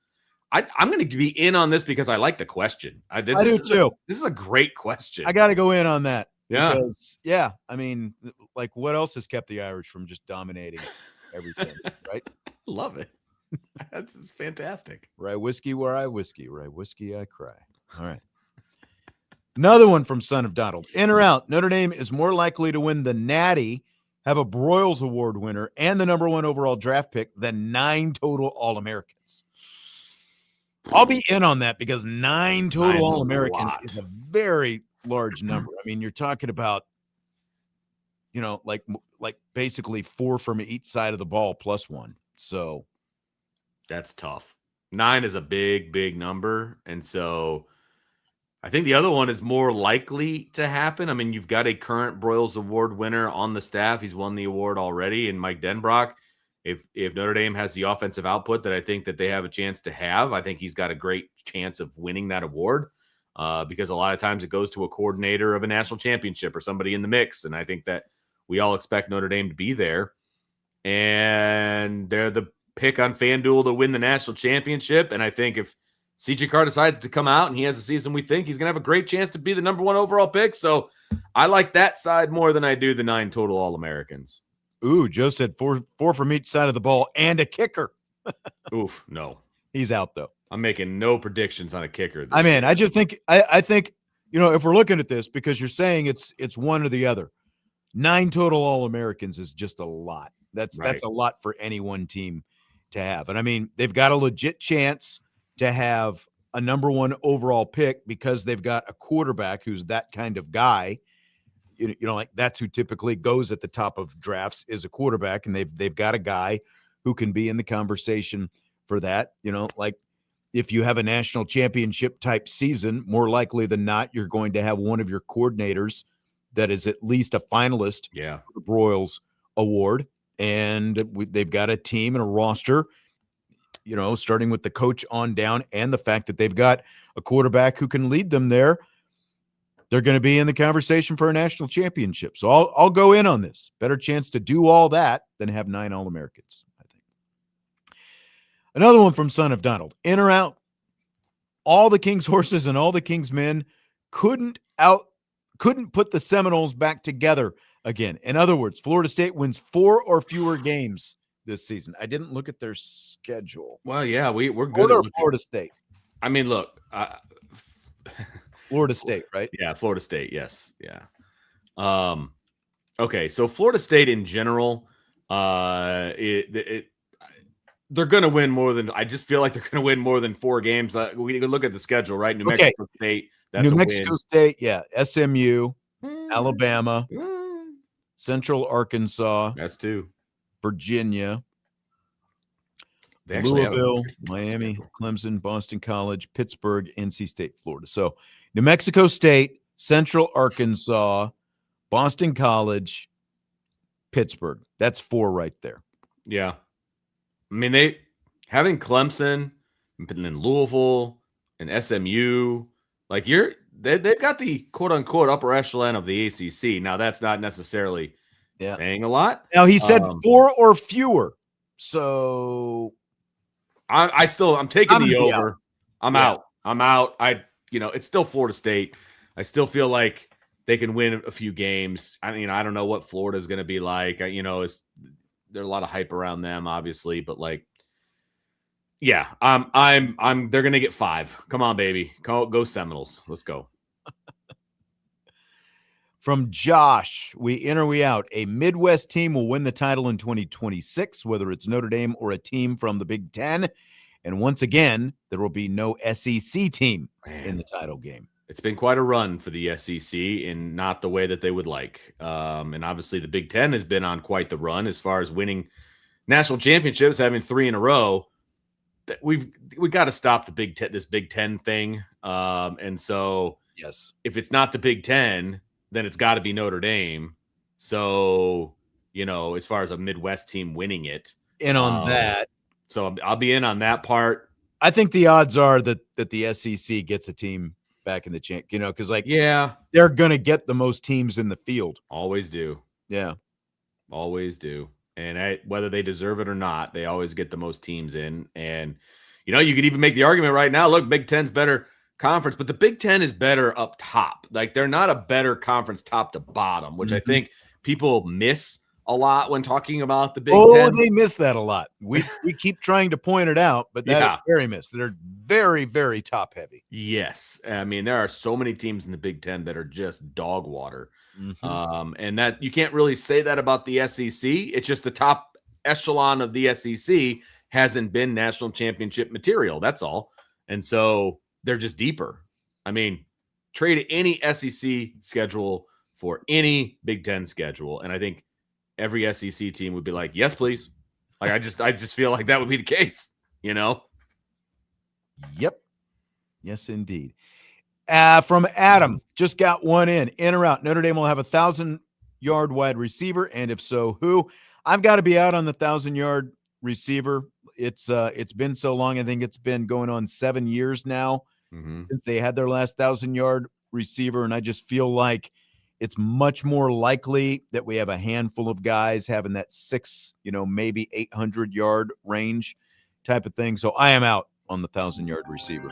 I'm going to be in on this because I like the question. I do too. This is a great question. I got to go in on that. Yeah. Because, I mean, like, what else has kept the Irish from just dominating everything, right? Love it. That's fantastic. Right whiskey where I whiskey. Right whiskey I cry. All right. Another one from Son of Donald. In or out, Notre Dame is more likely to win the Natty, have a Broyles Award winner, and the #1 overall draft pick than 9 total All-Americans. I'll be in on that because 9 total All-Americans is a very large number. I mean, you're talking about, like basically 4 from each side of the ball plus 1. So that's tough. 9 is a big, big number. And so I think the other one is more likely to happen. I mean, you've got a current Broyles Award winner on the staff. He's won the award already, and Mike Denbrock. If Notre Dame has the offensive output that I think that they have a chance to have, I think he's got a great chance of winning that award because a lot of times it goes to a coordinator of a national championship or somebody in the mix. And I think that We all expect Notre Dame to be there. And they're the pick on FanDuel to win the national championship. And I think if CJ Carr decides to come out and he has a season we think, he's going to have a great chance to be the number 1 overall pick. So I like that side more than I do the 9 total All-Americans. Ooh, Joe said four from each side of the ball and a kicker. Oof, no. He's out, though. I'm making no predictions on a kicker. I mean, I just think I think, if we're looking at this, because you're saying it's one or the other, 9 total All-Americans is just a lot. That's a lot for any one team to have. And I mean, they've got a legit chance to have a number 1 overall pick because they've got a quarterback who's that kind of guy. Like that's who typically goes at the top of drafts is a quarterback, and they've got a guy who can be in the conversation for that. Like if you have a national championship type season, more likely than not, you're going to have one of your coordinators that is at least a finalist for the Broyles Award. And they've got a team and a roster, starting with the coach on down, and the fact that they've got a quarterback who can lead them there. They're going to be in the conversation for a national championship. So I'll go in on this. Better chance to do all that than have 9 All-Americans, I think. Another one from Son of Donald. In or out? All the King's horses and all the King's men couldn't put the Seminoles back together again. In other words, Florida State wins 4 or fewer games this season. I didn't look at their schedule. Well, yeah, we're good at Florida State. I mean, look, Florida State, right? Yeah, Florida State. Yes, yeah. Okay, so Florida State in general, they're going to win more than. I just feel like they're going to win more than 4 games. We can look at the schedule, right? New Mexico State. That's New Mexico State, yeah. SMU, Alabama, Central Arkansas. That's 2. Virginia, They Louisville, Miami, Clemson, Boston College, Pittsburgh, NC State, Florida. So New Mexico State, Central Arkansas, Boston College, Pittsburgh. That's 4 right there. Yeah. I mean, having Clemson and then Louisville and SMU, like they've got the quote unquote upper echelon of the ACC. Now that's not necessarily saying a lot. Now he said 4 or fewer. So I'm taking the over. Out. I'm out. It's still Florida State. I still feel like they can win a few games. I mean, I don't know what Florida is going to be like. There's a lot of hype around them, obviously, but they're going to get 5. Come on, baby. Go Seminoles. Let's go. From Josh, we in or we out. A Midwest team will win the title in 2026, whether it's Notre Dame or a team from the Big Ten. And once again, there will be no SEC team in the title game. It's been quite a run for the SEC and not the way that they would like. And obviously the Big Ten has been on quite the run as far as winning national championships, having 3 in a row. We've got to stop this Big Ten thing. And so yes, if it's not the Big Ten, then it's got to be Notre Dame. So, as far as a Midwest team winning it. And on that. So I'll be in on that part. I think the odds are that the SEC gets a team back in the champ, because they're going to get the most teams in the field. Always do. Yeah. Always do. And whether they deserve it or not, they always get the most teams in. And, you could even make the argument right now, look, Big Ten's better conference, but the Big Ten is better up top. Like they're not a better conference top to bottom, which I think people miss a lot when talking about the Big Ten. They miss that a lot. We keep trying to point it out, but that is very missed. They're very, very top heavy. Yes. I mean, there are so many teams in the Big Ten that are just dog water. And that you can't really say that about the SEC. It's just the top echelon of the SEC hasn't been national championship material. That's all. And so they're just deeper. I mean, trade any SEC schedule for any Big Ten schedule. And I think every SEC team would be like, yes, please. Like, I just feel like that would be the case, Yep. Yes, indeed. From Adam, just got one in or out. Notre Dame will have a 1,000-yard wide receiver. And if so, who? I've got to be out on the 1,000-yard receiver. It's been so long. I think it's been going on 7 years now since they had their last 1,000-yard receiver. And I just feel like it's much more likely that we have a handful of guys having that maybe 800-yard range type of thing. So I am out on the 1,000-yard receiver.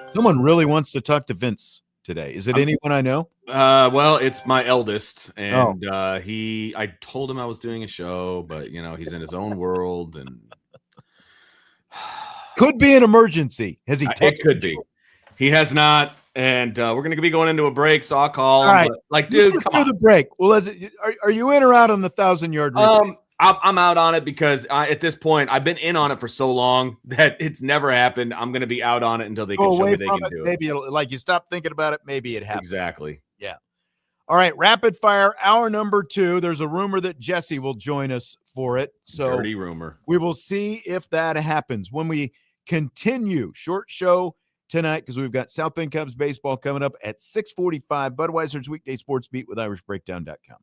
Someone really wants to talk to Vince today. Is it anyone I know? Well, it's my eldest, Oh. and I told him I was doing a show, but he's in his own world, and Could be an emergency. Has he texted it could be. you? He has not, and we're going to be going into a break, so I'll call him. All right. But, dude, Let's come do on. the break. Well, are you in or out on the 1,000-yard receiver? I'm out on it because at this point I've been in on it for so long that it's never happened. I'm going to be out on it until they can show me they can do it. Maybe you stop thinking about it. Maybe it happens. Exactly. Yeah. All right. Rapid fire hour number 2. There's a rumor that Jesse will join us for it. So dirty rumor. We will see if that happens when we continue. Short show tonight because we've got South Bend Cubs baseball coming up at 6:45. Budweiser's Weekday Sports Beat with IrishBreakdown.com.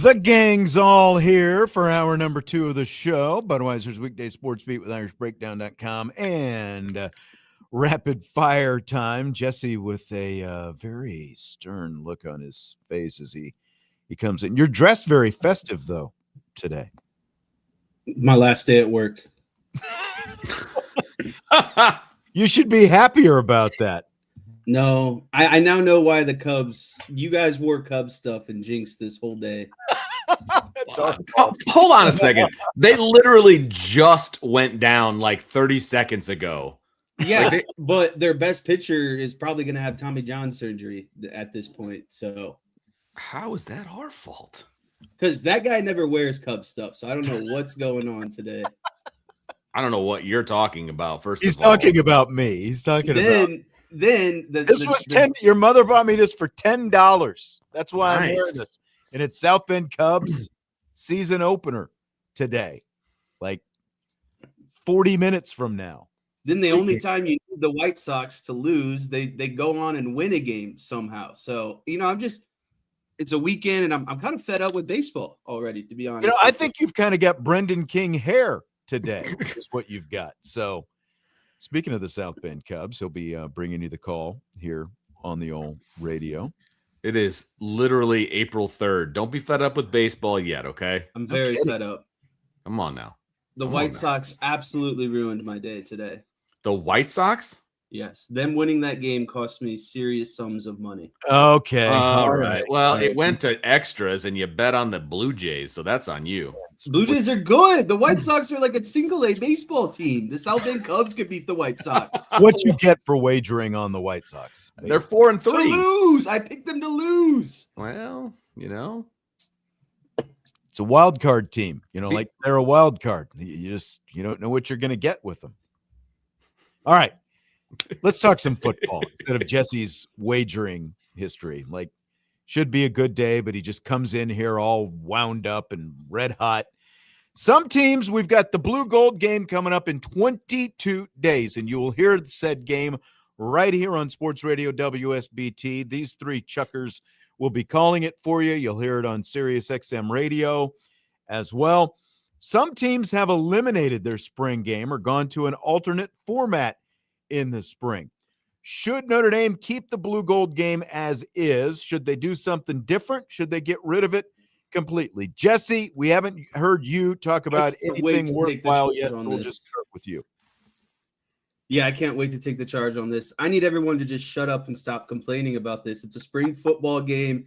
The gang's all here for hour number 2 of the show. Budweiser's Weekday Sportsbeat with IrishBreakdown.com and rapid fire time. Jesse with a very stern look on his face as he comes in. You're dressed very festive, though, today. My last day at work. You should be happier about that. No, I now know why the Cubs, you guys wore Cubs stuff and jinxed this whole day. Hold on a second. They literally just went down like 30 seconds ago. Yeah, but their best pitcher is probably going to have Tommy John surgery at this point. So how is that our fault? Because that guy never wears Cubs stuff. So I don't know what's going on today. I don't know what you're talking about. He's talking about me. He's talking about. Then this was 10. Your mother bought me this for $10. That's why I'm wearing this, and it's South Bend Cubs season opener today, like 40 minutes from now. Then the only time you need the White Sox to lose, they go on and win a game somehow. So it's a weekend, and I'm kind of fed up with baseball already, to be honest. I think you've kind of got Brendan King hair today, is what you've got. So. Speaking of the South Bend Cubs, he'll be bringing you the call here on the old radio. It is literally April 3rd. Don't be fed up with baseball yet, okay? I'm very fed up. Come on now. The White Sox absolutely ruined my day today. The White Sox? Yes. Them winning that game cost me serious sums of money. Okay. All right. Well, it went to extras, and you bet on the Blue Jays, so that's on you. Blue Jays are good. The White Sox are like a single-A baseball team. The South Bend Cubs could beat the White Sox. What you get for wagering on the White Sox? Basically. They're 4-3. To lose. I picked them to lose. Well, it's a wild card team. Like they're a wild card. You don't know what you're going to get with them. All right. Let's talk some football instead of Jesse's wagering history. Like, should be a good day, but he just comes in here all wound up and red hot. Some teams, we've got the blue gold game coming up in 22 days, and you will hear said game right here on Sports Radio WSBT. These three chuckers will be calling it for you. You'll hear it on Sirius XM radio as well. Some teams have eliminated their spring game or gone to an alternate format in the spring. Should Notre Dame keep the blue gold game as is? Should they do something different? Should they get rid of it completely? Jesse, we haven't heard you talk about anything worthwhile yet, so we'll just start with you. Yeah, I can't wait to take the charge on this. I need everyone to just shut up and stop complaining about this. It's a spring football game.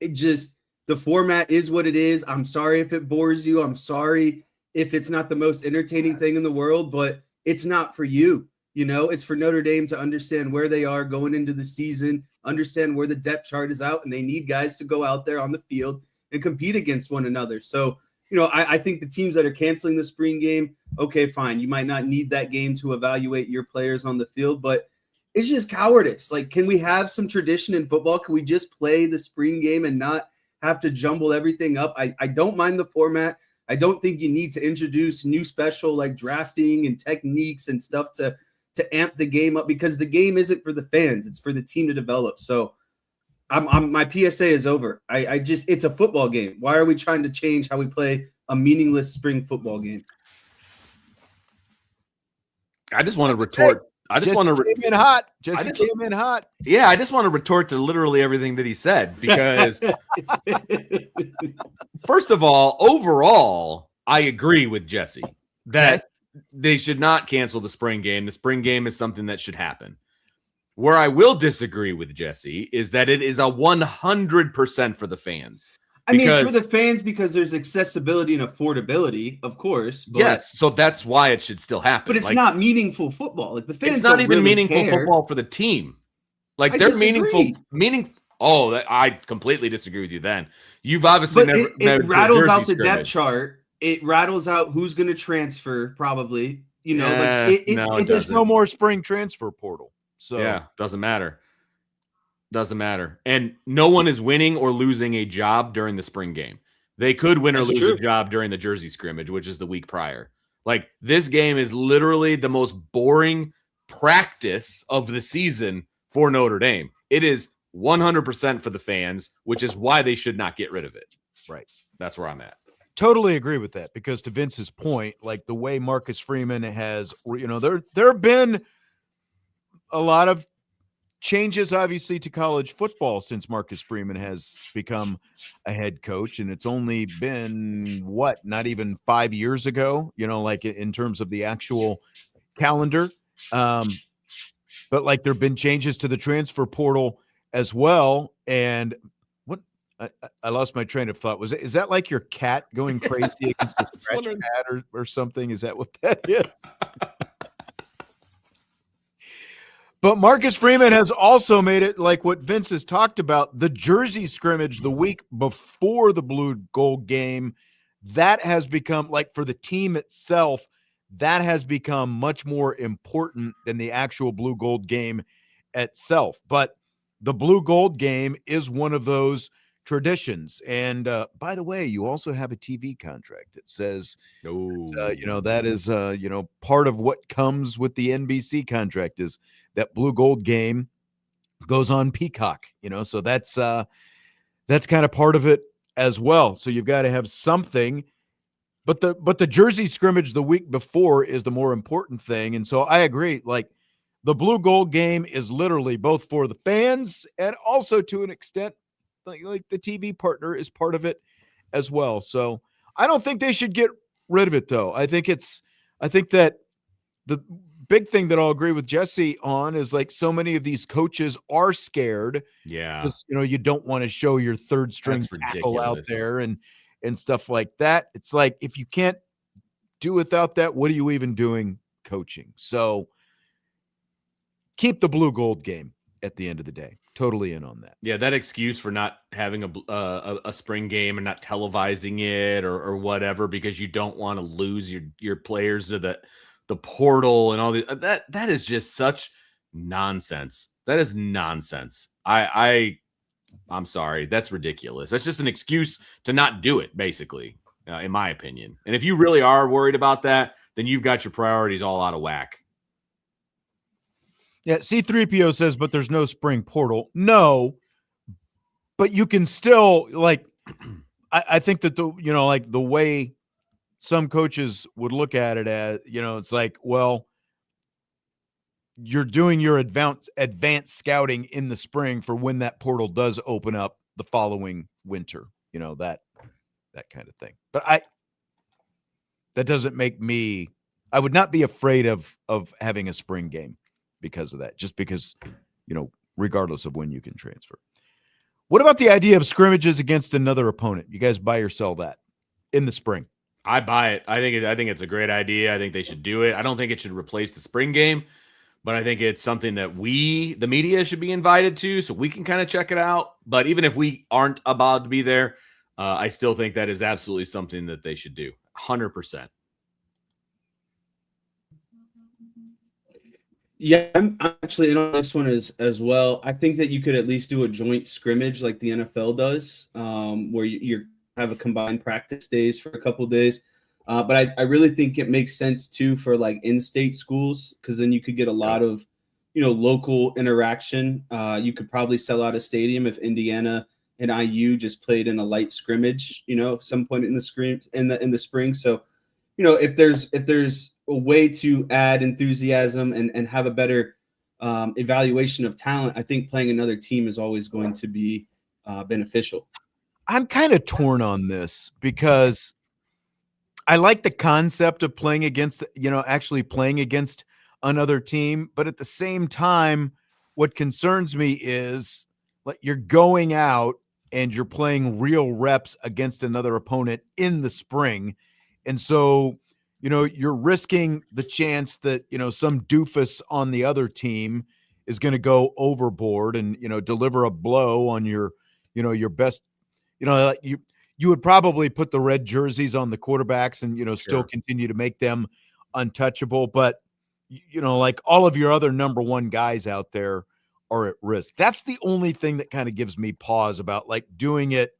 The format is what it is. I'm sorry if it bores you. I'm sorry if it's not the most entertaining thing in the world, but it's not for you. It's for Notre Dame to understand where they are going into the season, understand where the depth chart is out, and they need guys to go out there on the field and compete against one another. So, I think the teams that are canceling the spring game, okay, fine. You might not need that game to evaluate your players on the field, but it's just cowardice. Like, can we have some tradition in football? Can we just play the spring game and not have to jumble everything up? I don't mind the format. I don't think you need to introduce new special like drafting and techniques and stuff to amp the game up, because the game isn't for the fans. It's for the team to develop. So my PSA is over. It's a football game. Why are we trying to change how we play a meaningless spring football game? I just want to retort. Jesse came in hot. Yeah, I just want to retort to literally everything that he said, because first of all, overall, I agree with Jesse that they should not cancel the spring game. The spring game is something that should happen. Where I will disagree with Jesse is that it is a 100% for the fans. It's for the fans because there's accessibility and affordability, of course. But, yes, so that's why it should still happen. But it's not meaningful football. Like, the fans, it's not even really meaningful care. football for the team. Like, I they're disagree. meaning. Oh, I completely disagree with you. Then you've obviously it rattles out the depth chart. It rattles out who's going to transfer, probably. There's no more spring transfer portal. So yeah, doesn't matter. And no one is winning or losing a job during the spring game. They could win or lose a job during the Jersey scrimmage, which is the week prior. Like, this game is literally the most boring practice of the season for Notre Dame. It is 100% for the fans, which is why they should not get rid of it. Right. That's where I'm at. Totally agree with that, because to Vince's point, like the way Marcus Freeman has, there have been a lot of changes, obviously, to college football since Marcus Freeman has become a head coach. And it's only been, not even 5 years ago, like in terms of the actual calendar. But like there have been changes to the transfer portal as well. And what I lost my train of thought. Is that like your cat going crazy against a scratch pad or something? Is that what that is? But Marcus Freeman has also made it like what Vince has talked about, the jersey scrimmage the week before the blue gold game. That has become, like, for the team itself, that has become much more important than the actual blue gold game itself. But the blue gold game is one of those traditions. And by the way, you also have a TV contract that says, that is, part of what comes with the NBC contract is that blue gold game goes on Peacock, so that's kind of part of it as well. So you've got to have something, but the jersey scrimmage the week before is the more important thing. And so I agree, like the blue gold game is literally both for the fans and also to an extent, like the TV partner is part of it as well. So I don't think they should get rid of it though. I think that the big thing that I'll agree with Jesse on is like so many of these coaches are scared. Yeah. Because, you don't want to show your third string tackle out there and stuff like that. It's like, if you can't do without that, what are you even doing coaching? So keep the blue gold game at the end of the day. Totally in on that. Yeah, that excuse for not having a spring game and not televising it or whatever because you don't want to lose your players to the portal and all that is just such nonsense. That is nonsense. I'm sorry. That's ridiculous. That's just an excuse to not do it, basically, in my opinion. And if you really are worried about that, then you've got your priorities all out of whack. Yeah, C3PO says, but there's no spring portal. No, but you can still, like, I think that the way some coaches would look at it as, it's like, well, you're doing your advanced scouting in the spring for when that portal does open up the following winter, that kind of thing. But that doesn't make me, I would not be afraid of having a spring game because of that, just because, regardless of when you can transfer. What about the idea of scrimmages against another opponent? You guys buy or sell that in the spring? I buy it. I think it's a great idea. I think they should do it. I don't think it should replace the spring game, but I think it's something that the media, should be invited to so we can kind of check it out. But even if we aren't allowed to be there, I still think that is absolutely something that they should do. 100%. Yeah, I'm actually in on this one as well. I think that you could at least do a joint scrimmage like the NFL does, where you have a combined practice days for a couple of days. But I really think it makes sense too for like in-state schools, because then you could get a lot of, local interaction. You could probably sell out a stadium if Indiana and IU just played in a light scrimmage, some point in the spring. So, if there's a way to add enthusiasm and have a better evaluation of talent, I think playing another team is always going to be beneficial. I'm kind of torn on this because I like the concept of playing against, actually playing against another team. But at the same time, what concerns me is like you're going out and you're playing real reps against another opponent in the spring. And so, you're risking the chance that, some doofus on the other team is going to go overboard and, deliver a blow on your best, you would probably put the red jerseys on the quarterbacks and, still continue to make them untouchable. But, like all of your other number one guys out there are at risk. That's the only thing that kind of gives me pause about like doing it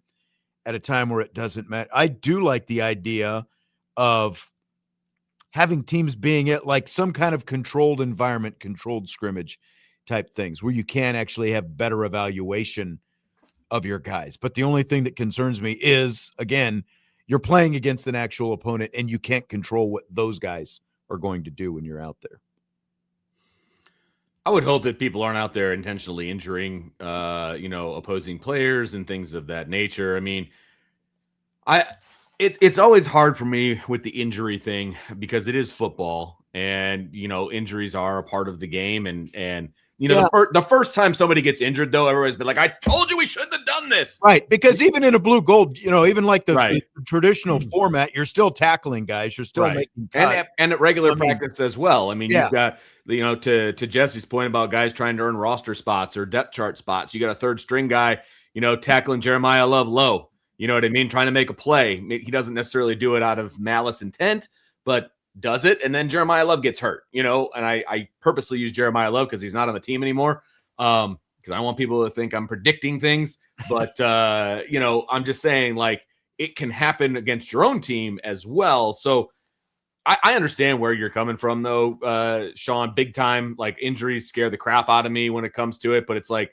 at a time where it doesn't matter. I do like the idea of having teams being at like some kind of controlled environment, controlled scrimmage type things where you can actually have better evaluation of your guys. But the only thing that concerns me is, again, you're playing against an actual opponent and you can't control what those guys are going to do when you're out there. I would hope that people aren't out there intentionally injuring, opposing players and things of that nature. I mean, it's always hard for me with the injury thing because it is football, and injuries are a part of the game. And the first time somebody gets injured, though, everybody's been like, "I told you we shouldn't have done this." Right, because even in a blue gold, even like the traditional format, you're still tackling guys. You're still making cuts. And at regular practice as well. I mean, you've got to Jesse's point about guys trying to earn roster spots or depth chart spots. You got a third string guy, tackling Jeremiah Love low. You know what I mean? Trying to make a play. He doesn't necessarily do it out of malice intent, but does it. And then Jeremiah Love gets hurt, and I purposely use Jeremiah Love because he's not on the team anymore. Because I don't want people to think I'm predicting things, but I'm just saying, like, it can happen against your own team as well. So I understand where you're coming from, though, Sean. Big time, like, injuries scare the crap out of me when it comes to it, but it's like,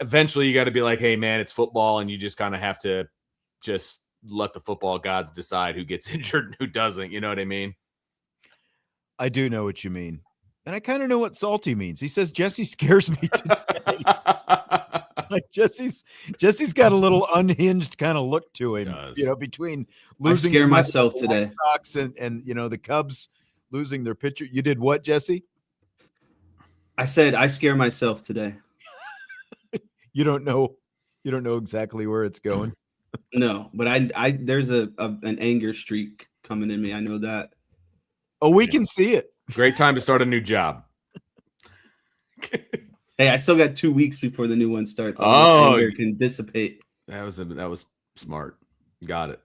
eventually you got to be like, hey man, it's football, and you just kind of have to just let the football gods decide who gets injured and who doesn't. You know what I mean? I do know what you mean. And I kind of know what salty means. He says, Jesse scares me today. Like Jesse's got a little unhinged kind of look to him, between losing. I scare myself today. Sox and the Cubs losing their pitcher. You did what, Jesse? I said, I scare myself today. You don't know exactly where it's going. No, but I there's an anger streak coming in me. I know that. Oh, we can see it. Great time to start a new job. Hey, I still got 2 weeks before the new one starts. Anger can dissipate. That was smart. Got it.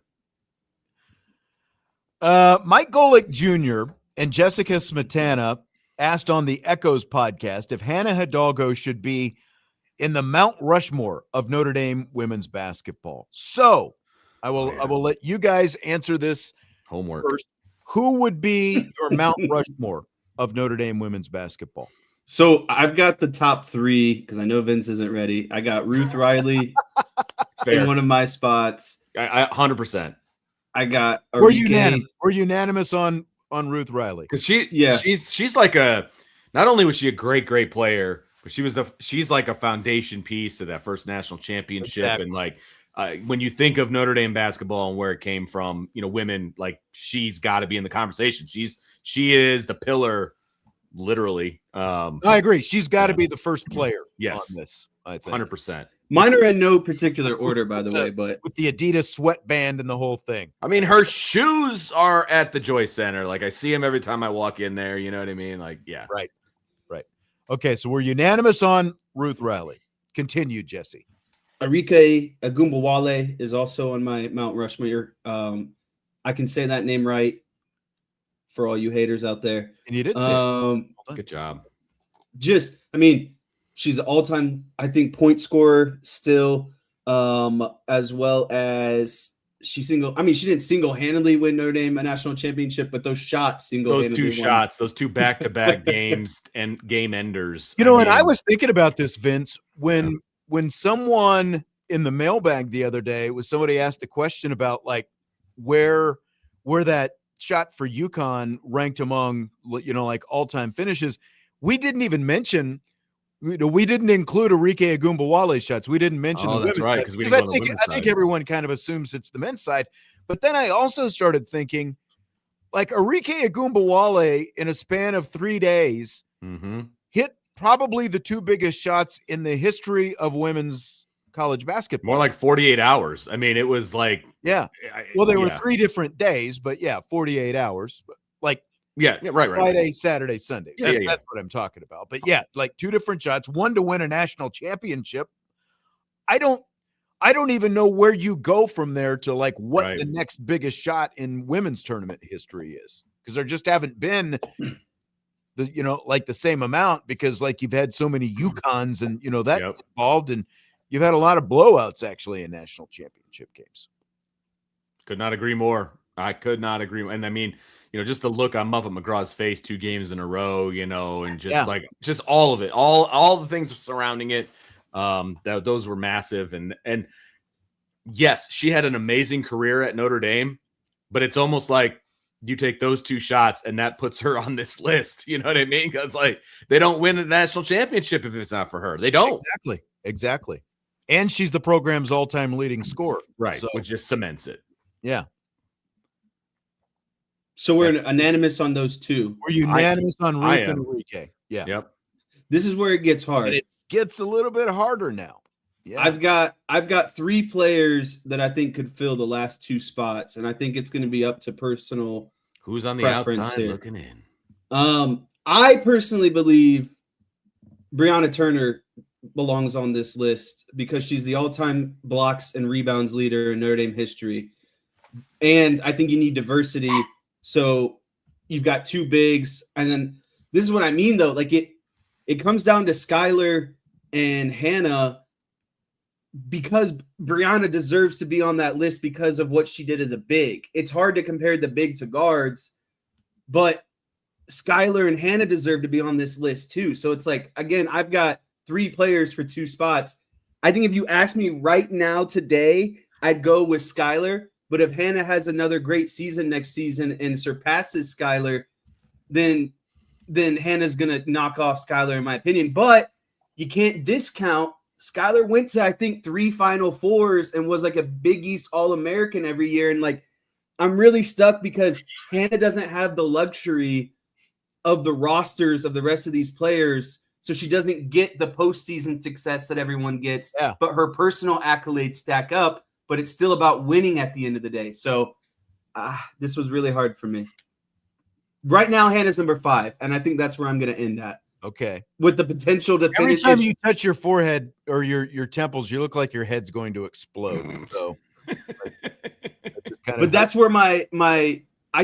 Mike Golick Jr. and Jessica Smetana asked on the Echoes podcast if Hannah Hidalgo should be in the Mount Rushmore of Notre Dame women's basketball. So I will let you guys answer this homework first. Who would be your Mount Rushmore of Notre Dame women's basketball? So I've got the top three because I know Vince isn't ready. I got Ruth Riley in one of my spots. I 100%. I got We're unanimous on Ruth Riley because she's like not only was she a great player, but she's like a foundation piece to that first national championship. Exactly. And like when you think of Notre Dame basketball and where it came from, women, like, she's got to be in the conversation. She is the pillar, literally. I agree. She's got to be the first player. Yes, on this. I think 100%. Mine are in no particular order, by the way, but with the Adidas sweatband and the whole thing. I mean, her shoes are at the Joy Center. Like, I see them every time I walk in there. You know what I mean? Like, yeah. Right. Okay, so we're unanimous on Ruth Riley. Continue, Jesse. Arike Agumbawale is also on my Mount Rushmore. I can say that name right for all you haters out there. And you did say good job. She's an all-time, I think, point scorer still, as well as she didn't single-handedly win Notre Dame a national championship, but those shots those two back-to-back games and game enders. And I was thinking about this, Vince, when someone in the mailbag the other day somebody asked the question about like where that shot for UConn ranked among like all-time finishes. We didn't even mention. We didn't include Arike Agumbawale's shots. We didn't mention the women's side because I think everyone kind of assumes it's the men's side. But then I also started thinking, like, Arike Agumbawale in a span of 3 days hit probably the two biggest shots in the history of women's college basketball. More like 48 hours. I mean, it was like there were 3 different days, but 48 hours. Like. Yeah, right. Friday, Saturday, Sunday. That's what I'm talking about. But like 2 different shots, one to win a national championship. I don't even know where you go from there to like what the next biggest shot in women's tournament history is, because there just haven't been the same amount, because like you've had so many UConns and that involved, and you've had a lot of blowouts actually in national championship games. Could not agree more. I could not agree. And I mean, just the look on Muffet McGraw's face 2 games in a row, and just all of it, all the things surrounding it. Those were massive. And yes, she had an amazing career at Notre Dame, but it's almost like you take those 2 shots and that puts her on this list. You know what I mean? Because like they don't win a national championship if it's not for her. They don't. Exactly. And she's the program's all-time leading scorer. Right. So, which just cements it. Yeah. So we're unanimous on those 2. We're unanimous on Ruth and Enrique. Yeah. Yep. This is where it gets hard. And it gets a little bit harder now. Yeah. I've got 3 players that I think could fill the last 2 spots, and I think it's going to be up to personal. Who's on the outside looking in? I personally believe Breonna Turner belongs on this list because she's the all-time blocks and rebounds leader in Notre Dame history, and I think you need diversity. So you've got 2 bigs, and then this is what I mean though. Like it comes down to Skylar and Hannah. Because Breonna deserves to be on that list because of what she did as a big. It's hard to compare the big to guards, but Skylar and Hannah deserve to be on this list too. So it's like, again, I've got 3 players for 2 spots. I think if you ask me right now today, I'd go with Skylar. But if Hannah has another great season next season and surpasses Skylar, then Hannah's going to knock off Skylar, in my opinion. But you can't discount Skylar went to, I think, 3 Final Fours and was like a Big East All-American every year. And like, I'm really stuck because Hannah doesn't have the luxury of the rosters of the rest of these players. So she doesn't get the postseason success that everyone gets, but her personal accolades stack up, but it's still about winning at the end of the day. So this was really hard for me. Right now, Hannah's number 5, and I think that's where I'm going to end at. Okay. With the potential to every finish. time you touch your forehead or your temples, you look like your head's going to explode. So, but that's where I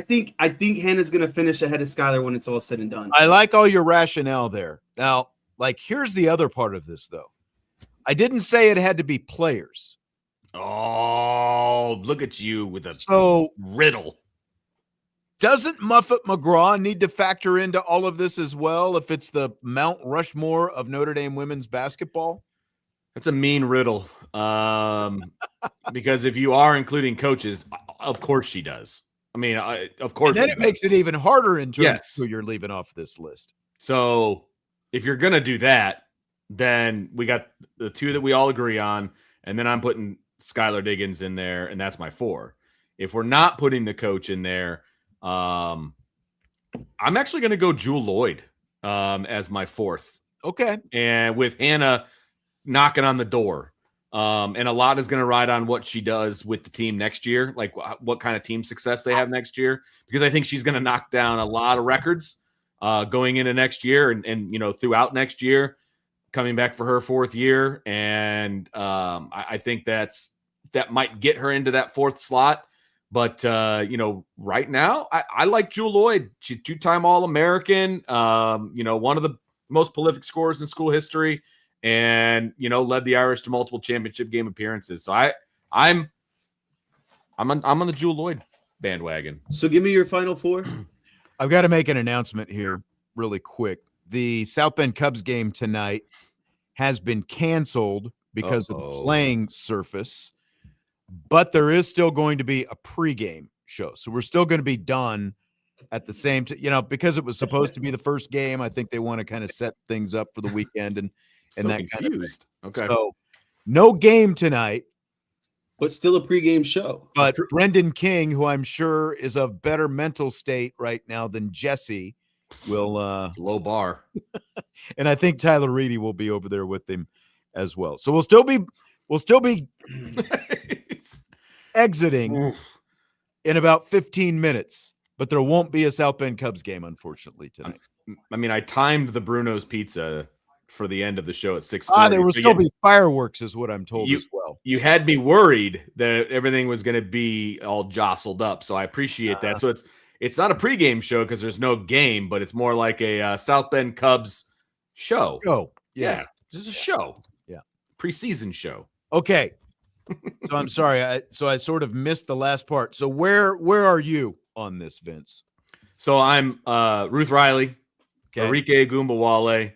think Hannah's going to finish ahead of Skylar when it's all said and done. I like all your rationale there. Now, like, here's the other part of this, though. I didn't say it had to be players. Oh, look at you with a riddle. Doesn't Muffet McGraw need to factor into all of this as well if it's the Mount Rushmore of Notre Dame women's basketball? That's a mean riddle. Because if you are including coaches, of course she does. I mean, of course. And then it makes it even harder in terms of who you're leaving off this list. So if you're going to do that, then we got the 2 that we all agree on, and then I'm putting Skylar Diggins in there, and that's my 4. If we're not putting the coach in there, I'm actually going to go Jewel Lloyd as my 4th. Okay. And with Hannah knocking on the door. And a lot is going to ride on what she does with the team next year, like what kind of team success they have next year, because I think she's going to knock down a lot of records going into next year and throughout next year, coming back for her 4th year. And I think that might get her into that 4th slot. But, right now, I like Jewel Lloyd. She's 2-time All-American, one of the most prolific scorers in school history, and, led the Irish to multiple championship game appearances. So I'm on the Jewel Lloyd bandwagon. So give me your final 4. I've got to make an announcement here really quick. The South Bend Cubs game tonight has been canceled because of the playing surface. But there is still going to be a pregame show. So we're still going to be done at the same time, because it was supposed to be the first game. I think they want to kind of set things up for the weekend and that confused. Kind of thing. Okay. So no game tonight. But still a pregame show. But Brendan King, who I'm sure is of better mental state right now than Jesse, will low bar. And I think Tyler Reedy will be over there with him as well. So we'll still be exiting in about 15 minutes, but there won't be a South Bend Cubs game, unfortunately, tonight. I mean, I timed the Bruno's Pizza for the end of the show at 6:40. There will still be fireworks, is what I'm told as well. You had me worried that everything was going to be all jostled up, so I appreciate that. So it's not a pregame show because there's no game, but it's more like a South Bend Cubs show. Oh, yeah. Just a show. Yeah. Preseason show. Okay. So I'm sorry. I sort of missed the last part. So where are you on this, Vince? So I'm Ruth Riley, okay. Enrique Gumbawale.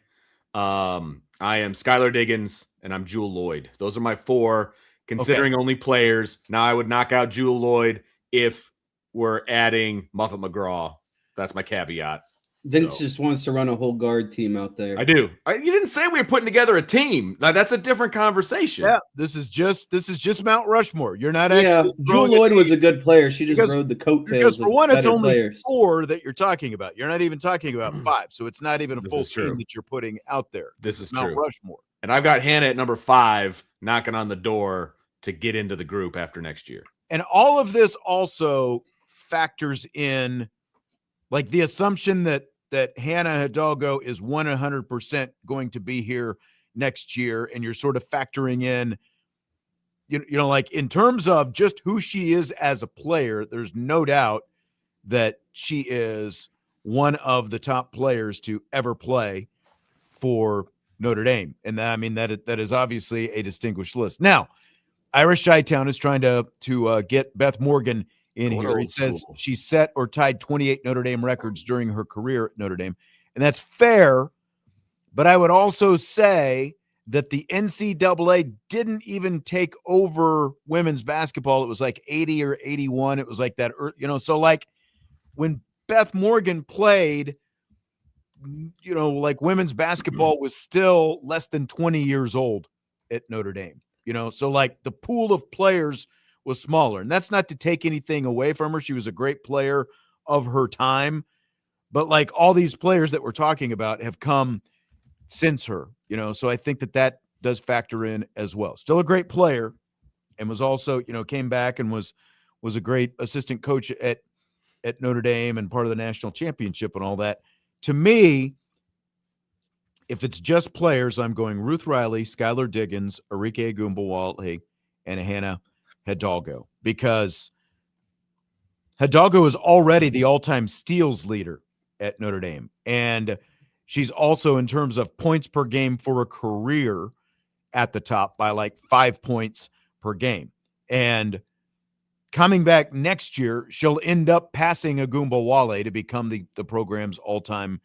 I am Skylar Diggins, and I'm Jewel Lloyd. Those are my 4, considering only players. Now I would knock out Jewel Lloyd if we're adding Muffet McGraw. That's my caveat. Vince just wants to run a whole guard team out there. I do. You didn't say we were putting together a team. That's a different conversation. Yeah, this is just Mount Rushmore. You're not actually. Jewel Lloyd was a good player. She just rode the coattails. Because for one, it's only players. 4 that you're talking about. You're not even talking about 5, so it's not even a full team that you're putting out there. This is Mount true. Rushmore. And I've got Hannah at number 5, knocking on the door to get into the group after next year. And all of this also factors in, like, the assumption that Hannah Hidalgo is 100% going to be here next year, and you're sort of factoring in, you know, like in terms of just who she is as a player, there's no doubt that she is one of the top players to ever play for Notre Dame. And that, I mean, that is obviously a distinguished list. Now, Irish Chi-Town is trying to get Beth Morgan in here. He says she set or tied 28 Notre Dame records during her career at Notre Dame. And that's fair. But I would also say that the NCAA didn't even take over women's basketball. It was like 80 or 81. It was like that, you know, so like when Beth Morgan played, you know, like women's basketball was still less than 20 years old at Notre Dame, you know, so like the pool of players was smaller. And that's not to take anything away from her. She was a great player of her time. But like all these players that we're talking about have come since her, you know, so I think that does factor in as well. Still a great player, and was also, you know, came back and was a great assistant coach at Notre Dame and part of the national championship and all that. To me, if it's just players, I'm going Ruth Riley, Skylar Diggins, Arike Agumbawale, and Hannah Hidalgo, because Hidalgo is already the all-time steals leader at Notre Dame. And she's also, in terms of points per game for a career, at the top by like 5 points per game. And coming back next year, she'll end up passing Agumbawale to become the program's all-time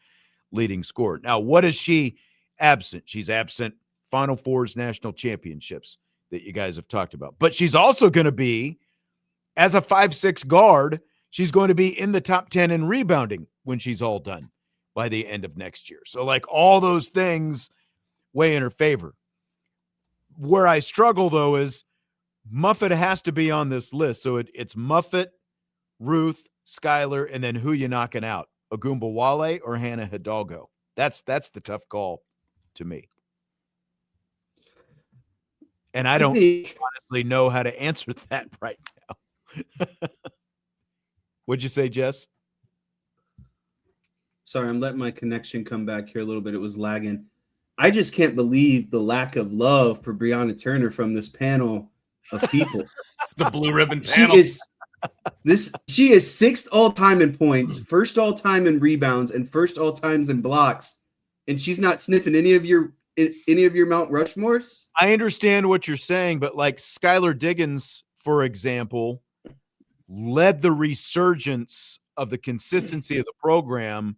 leading scorer. Now, what is she absent? She's absent Final Fours, national championships that you guys have talked about. But she's also going to be, as a 5'6" guard, she's going to be in the top 10 in rebounding when she's all done by the end of next year. So like all those things weigh in her favor. Where I struggle, though, is Muffet has to be on this list. So it's Muffet, Ruth, Skylar, and then who you knocking out, Agumbawale or Hannah Hidalgo? That's the tough call to me. And I don't honestly know how to answer that right now. What'd you say, Jess? Sorry, I'm letting my connection come back here a little bit. It was lagging. I just can't believe the lack of love for Brianna Turner from this panel of people. The blue ribbon panel. She is 6th all-time in points, 1st all-time in rebounds, and 1st all-times in blocks. And she's not sniffing any of your Mount Rushmores? I understand what you're saying, but like Skylar Diggins, for example, led the resurgence of the consistency of the program,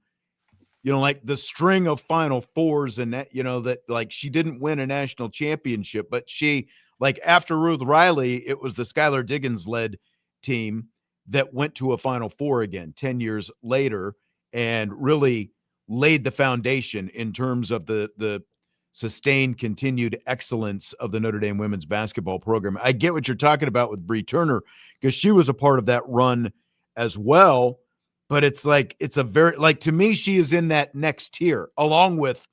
you know, like the string of Final Fours, and that, you know, that like she didn't win a national championship, but she, like after Ruth Riley, it was the Skylar Diggins led team that went to a Final Four again 10 years later and really laid the foundation in terms of the sustained continued excellence of the Notre Dame women's basketball program. I get what you're talking about with Bree Turner, because she was a part of that run as well. But it's like, it's a very, like, to me, she is in that next tier, along with,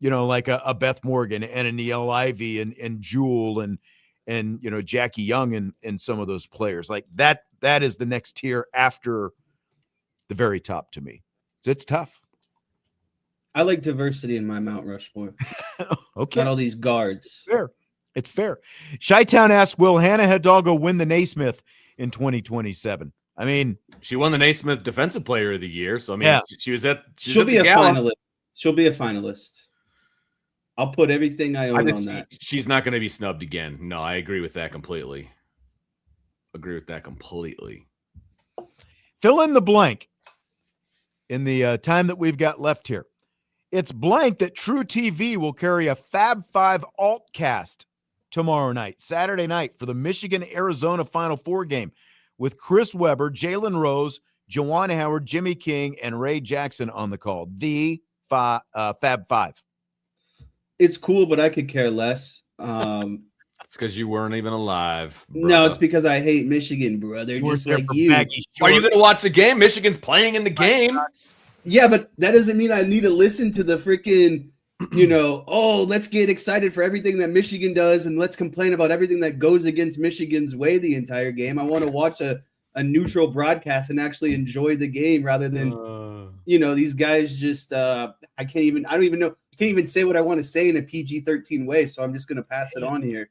you know, like a Beth Morgan and a Niele Ivey and Jewel and, you know, Jackie Young and some of those players. Like that is the next tier after the very top to me. So it's tough. I like diversity in my Mount Rushmore. Okay. Not all these guards. Fair. It's fair. Chi-Town asks, will Hannah Hidalgo win the Naismith in 2027? I mean, she won the Naismith Defensive Player of the Year. So, I mean, yeah. She'll be a finalist. She'll be a finalist. I'll put everything I own on that. She's not going to be snubbed again. No, I agree with that completely. Fill in the blank in the time that we've got left here. It's blank that True TV will carry a Fab 5 Altcast tomorrow night, Saturday night, for the Michigan-Arizona Final Four game with Chris Webber, Jalen Rose, Juwan Howard, Jimmy King, and Ray Jackson on the call. The Fab 5. It's cool, but I could care less. It's because you weren't even alive. No, it's because I hate Michigan, brother. Just like you. Are you going to watch the game? Michigan's playing in the game. Yeah, but that doesn't mean I need to listen to the freaking, let's get excited for everything that Michigan does and let's complain about everything that goes against Michigan's way the entire game. I want to watch a neutral broadcast and actually enjoy the game rather than, these guys just, I can't even say what I want to say in a PG-13 way, so I'm just going to pass it on here.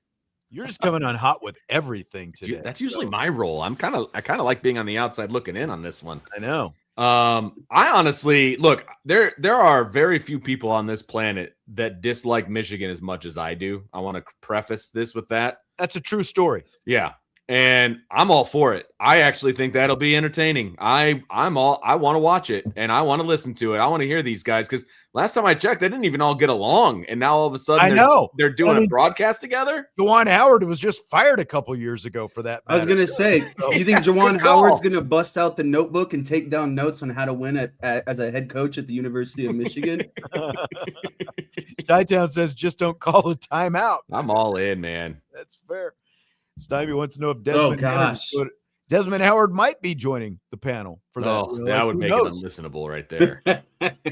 You're just coming on hot with everything today. That's usually my role. I kind of like being on the outside looking in on this one. I know. I honestly look, there are very few people on this planet that dislike Michigan as much as I do. I want to preface this with that. That's a true story. Yeah. And I'm all for it. I actually think that'll be entertaining. I want to watch it and I want to listen to it. I want to hear these guys because last time I checked, they didn't even all get along. And now all of a sudden they're doing a broadcast together. Juwan Howard was just fired a couple years ago for that matter. I was going to say, do you think Juwan Howard's going to bust out the notebook and take down notes on how to win as a head coach at the University of Michigan? Chi-Town says, just don't call a timeout. I'm all in, man. That's fair. Stevie wants to know if Desmond Howard might be joining the panel for that. That would make it unlistenable right there.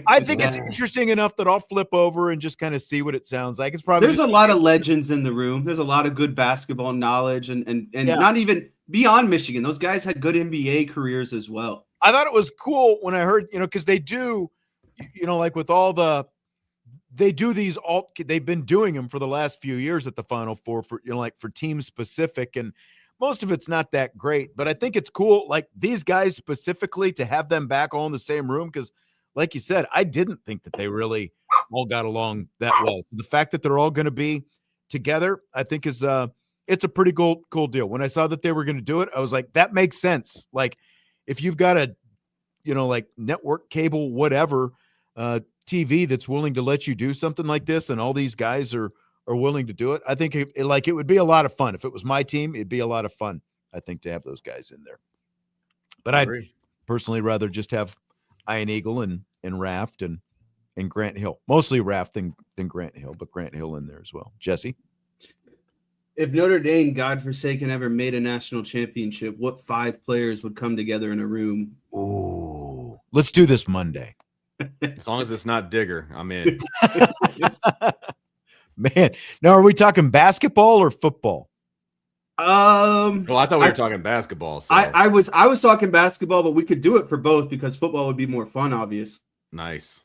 I think it's interesting enough that I'll flip over and just kind of see what it sounds like. It's probably there's a lot of legends in the room. There's a lot of good basketball knowledge and not even beyond Michigan. Those guys had good NBA careers as well. I thought it was cool when I heard, because they do, like with all they do these they've been doing them for the last few years at the Final Four for, for team specific, and most of it's not that great, but I think it's cool. Like these guys specifically to have them back all in the same room. Cause like you said, I didn't think that they really all got along that well. The fact that they're all going to be together, I think is it's a pretty cool deal. When I saw that they were going to do it, I was like, that makes sense. Like if you've got a, like network cable, whatever, TV that's willing to let you do something like this, and all these guys are willing to do it, I think it would be a lot of fun. If it was my team, it'd be a lot of fun, I think, to have those guys in there. But I'd personally rather just have Ian Eagle and Raft and Grant Hill. Mostly Raft than Grant Hill, but Grant Hill in there as well. Jesse? If Notre Dame, God forsaken, ever made a national championship, what 5 players would come together in a room? Ooh, let's do this Monday. As long as it's not Digger, I'm in. Man, now are we talking basketball or football? Well, I thought we were talking basketball. So. I was talking basketball, but we could do it for both because football would be more fun, obvious. Nice.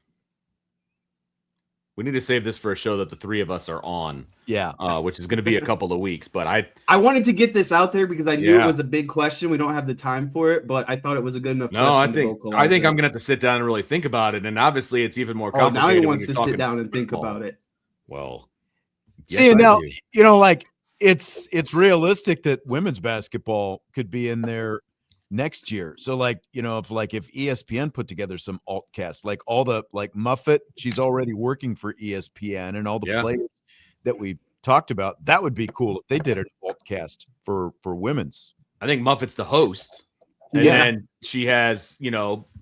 We need to save this for a show that the 3 of us are on. Yeah. Which is going to be a couple of weeks. But I wanted to get this out there because I knew it was a big question. We don't have the time for it, but I thought it was a good enough question. I think I'm going to have to sit down and really think about it. And obviously, it's even more complicated. Now he wants to sit down and think about it. Well, see, now like it's realistic that women's basketball could be in there next year. So if ESPN put together some altcasts, like all the Muffet, she's already working for ESPN, and all the players that we talked about, that would be cool if they did an altcast for women's. I think Muffet's the host, and then she has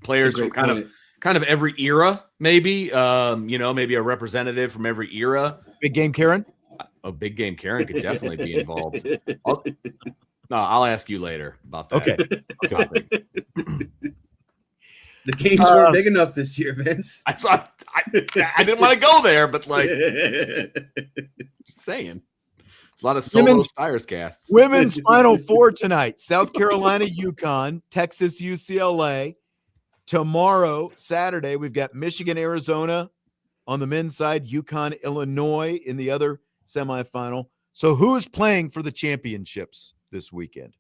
players from kind of every era, maybe maybe a representative from every era. Big Game Karen. A Big Game Karen could definitely be involved. I'll ask you later about that. Okay. The games weren't big enough this year, Vince. I didn't want to go there, but just saying. It's a lot of solo Stires casts. Women's Final Four tonight. South Carolina, UConn, Texas, UCLA. Tomorrow, Saturday, we've got Michigan, Arizona on the men's side, UConn, Illinois in the other semifinal. So who's playing for the championships this weekend?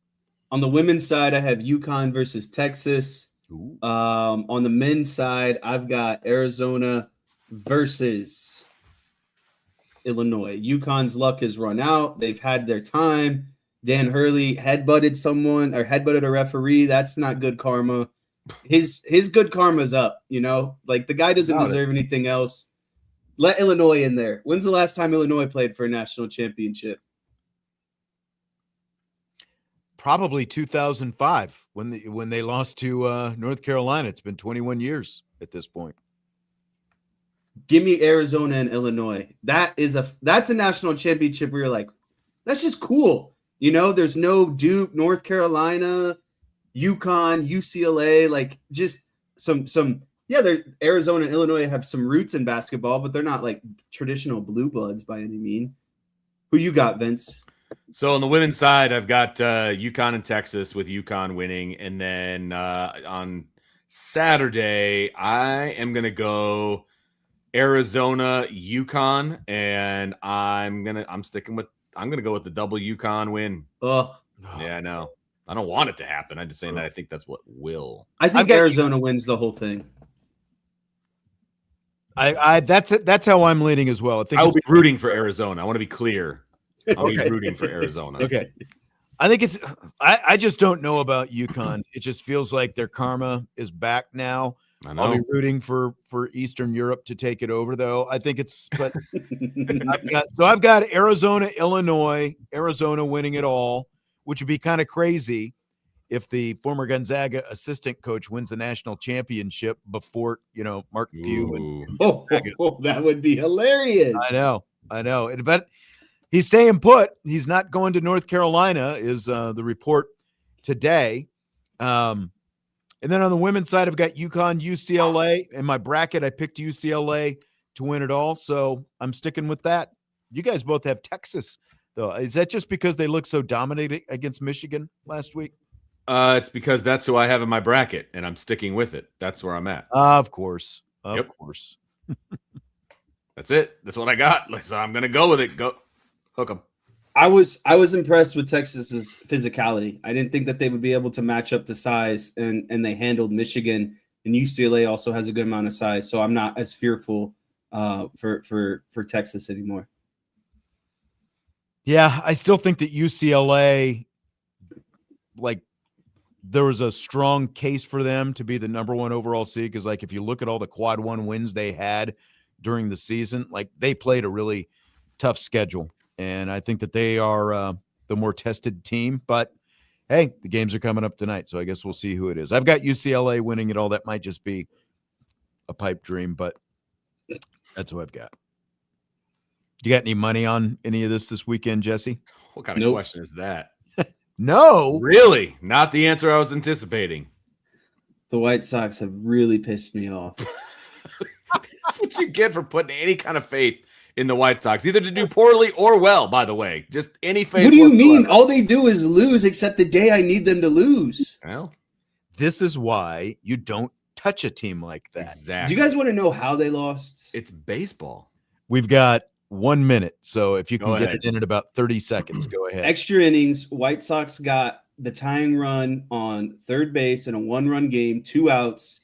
On the women's side, I have UConn versus Texas. On the men's side, I've got Arizona versus Illinois. UConn's luck has run out. They've had their time. Dan Hurley headbutted a referee. That's not good karma. His good karma's up, the guy doesn't deserve anything else. Let Illinois in there. When's the last time Illinois played for a national championship? Probably 2005 when they lost to North Carolina. It's been 21 years at this point. Give me Arizona and Illinois. That's a national championship where you're like, that's just cool. You know, there's no Duke, North Carolina, UConn, UCLA, like just some Arizona and Illinois have some roots in basketball, but they're not like traditional blue bloods by any mean. Who you got, Vince? So on the women's side, I've got UConn and Texas, with UConn winning. And then on Saturday, I am going to go Arizona, UConn, and I'm going to go with the double UConn win. Oh, yeah, I know. I don't want it to happen. I'm just saying that I think that's what will. I think Arizona wins the whole thing. That's how I'm leaning as well. I will be rooting for Arizona. I want to be clear. I'll be rooting for Arizona. Okay. I think I just don't know about UConn. It just feels like their karma is back now. I know. I'll be rooting for Eastern Europe to take it over, though. I think but I've got Arizona, Illinois, Arizona winning it all, which would be kind of crazy if the former Gonzaga assistant coach wins the national championship before, Mark Few and that would be hilarious. I know. But he's staying put. He's not going to North Carolina, is the report today. And then on the women's side, I've got UConn, UCLA. In my bracket, I picked UCLA to win it all, so I'm sticking with that. You guys both have Texas, though. Is that just because they look so dominating against Michigan last week? It's because that's who I have in my bracket, and I'm sticking with it. That's where I'm at. Of course. Of course. That's it. That's what I got. So I'm going to go with it. Go hook them. I was impressed with Texas's physicality. I didn't think that they would be able to match up the size, and they handled Michigan, and UCLA also has a good amount of size. So I'm not as fearful for Texas anymore. Yeah, I still think that UCLA, there was a strong case for them to be the number one overall seed, because if you look at all the quad one wins they had during the season, they played a really tough schedule. And I think that they are the more tested team. But, hey, the games are coming up tonight, so I guess we'll see who it is. I've got UCLA winning it all. That might just be a pipe dream, but that's what I've got. You got any money on any of this weekend, Jesse? What kind of question is that? No. Really? Not the answer I was anticipating. The White Sox have really pissed me off. That's what you get for putting any kind of faith in the White Sox, either to do poorly or well, by the way. Just any faith. What do you mean? All they do is lose, except the day I need them to lose. Well, this is why you don't touch a team like that. Exactly. Do you guys want to know how they lost? It's baseball. We've got 1 minute, so if you can get ahead. it in about 30 seconds, go ahead. Extra innings. White Sox got the tying run on third base in a 1-run game, 2 outs.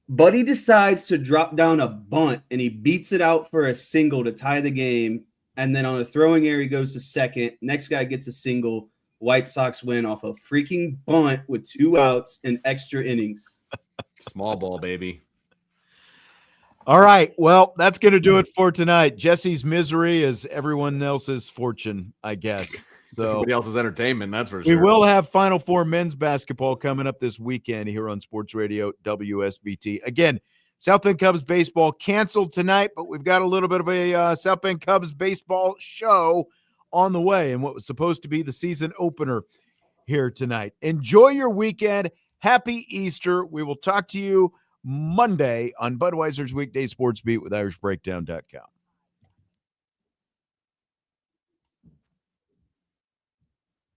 Buddy decides to drop down a bunt, and he beats it out for a single to tie the game. And then on a throwing error, he goes to second. Next guy gets a single. White Sox win off a freaking bunt with 2 outs and extra innings. Small ball, baby. All right. Well, that's going to do it for tonight. Jesse's misery is everyone else's fortune, I guess. So everybody else's entertainment, that's for we sure. will have Final Four men's basketball coming up this weekend here on Sports Radio WSBT. Again, South Bend Cubs baseball canceled tonight, but we've got a little bit of a South Bend Cubs baseball show on the way, and what was supposed to be the season opener here tonight. Enjoy your weekend. Happy Easter. We will talk to you Monday on Budweiser's Weekday Sports Beat with IrishBreakdown.com.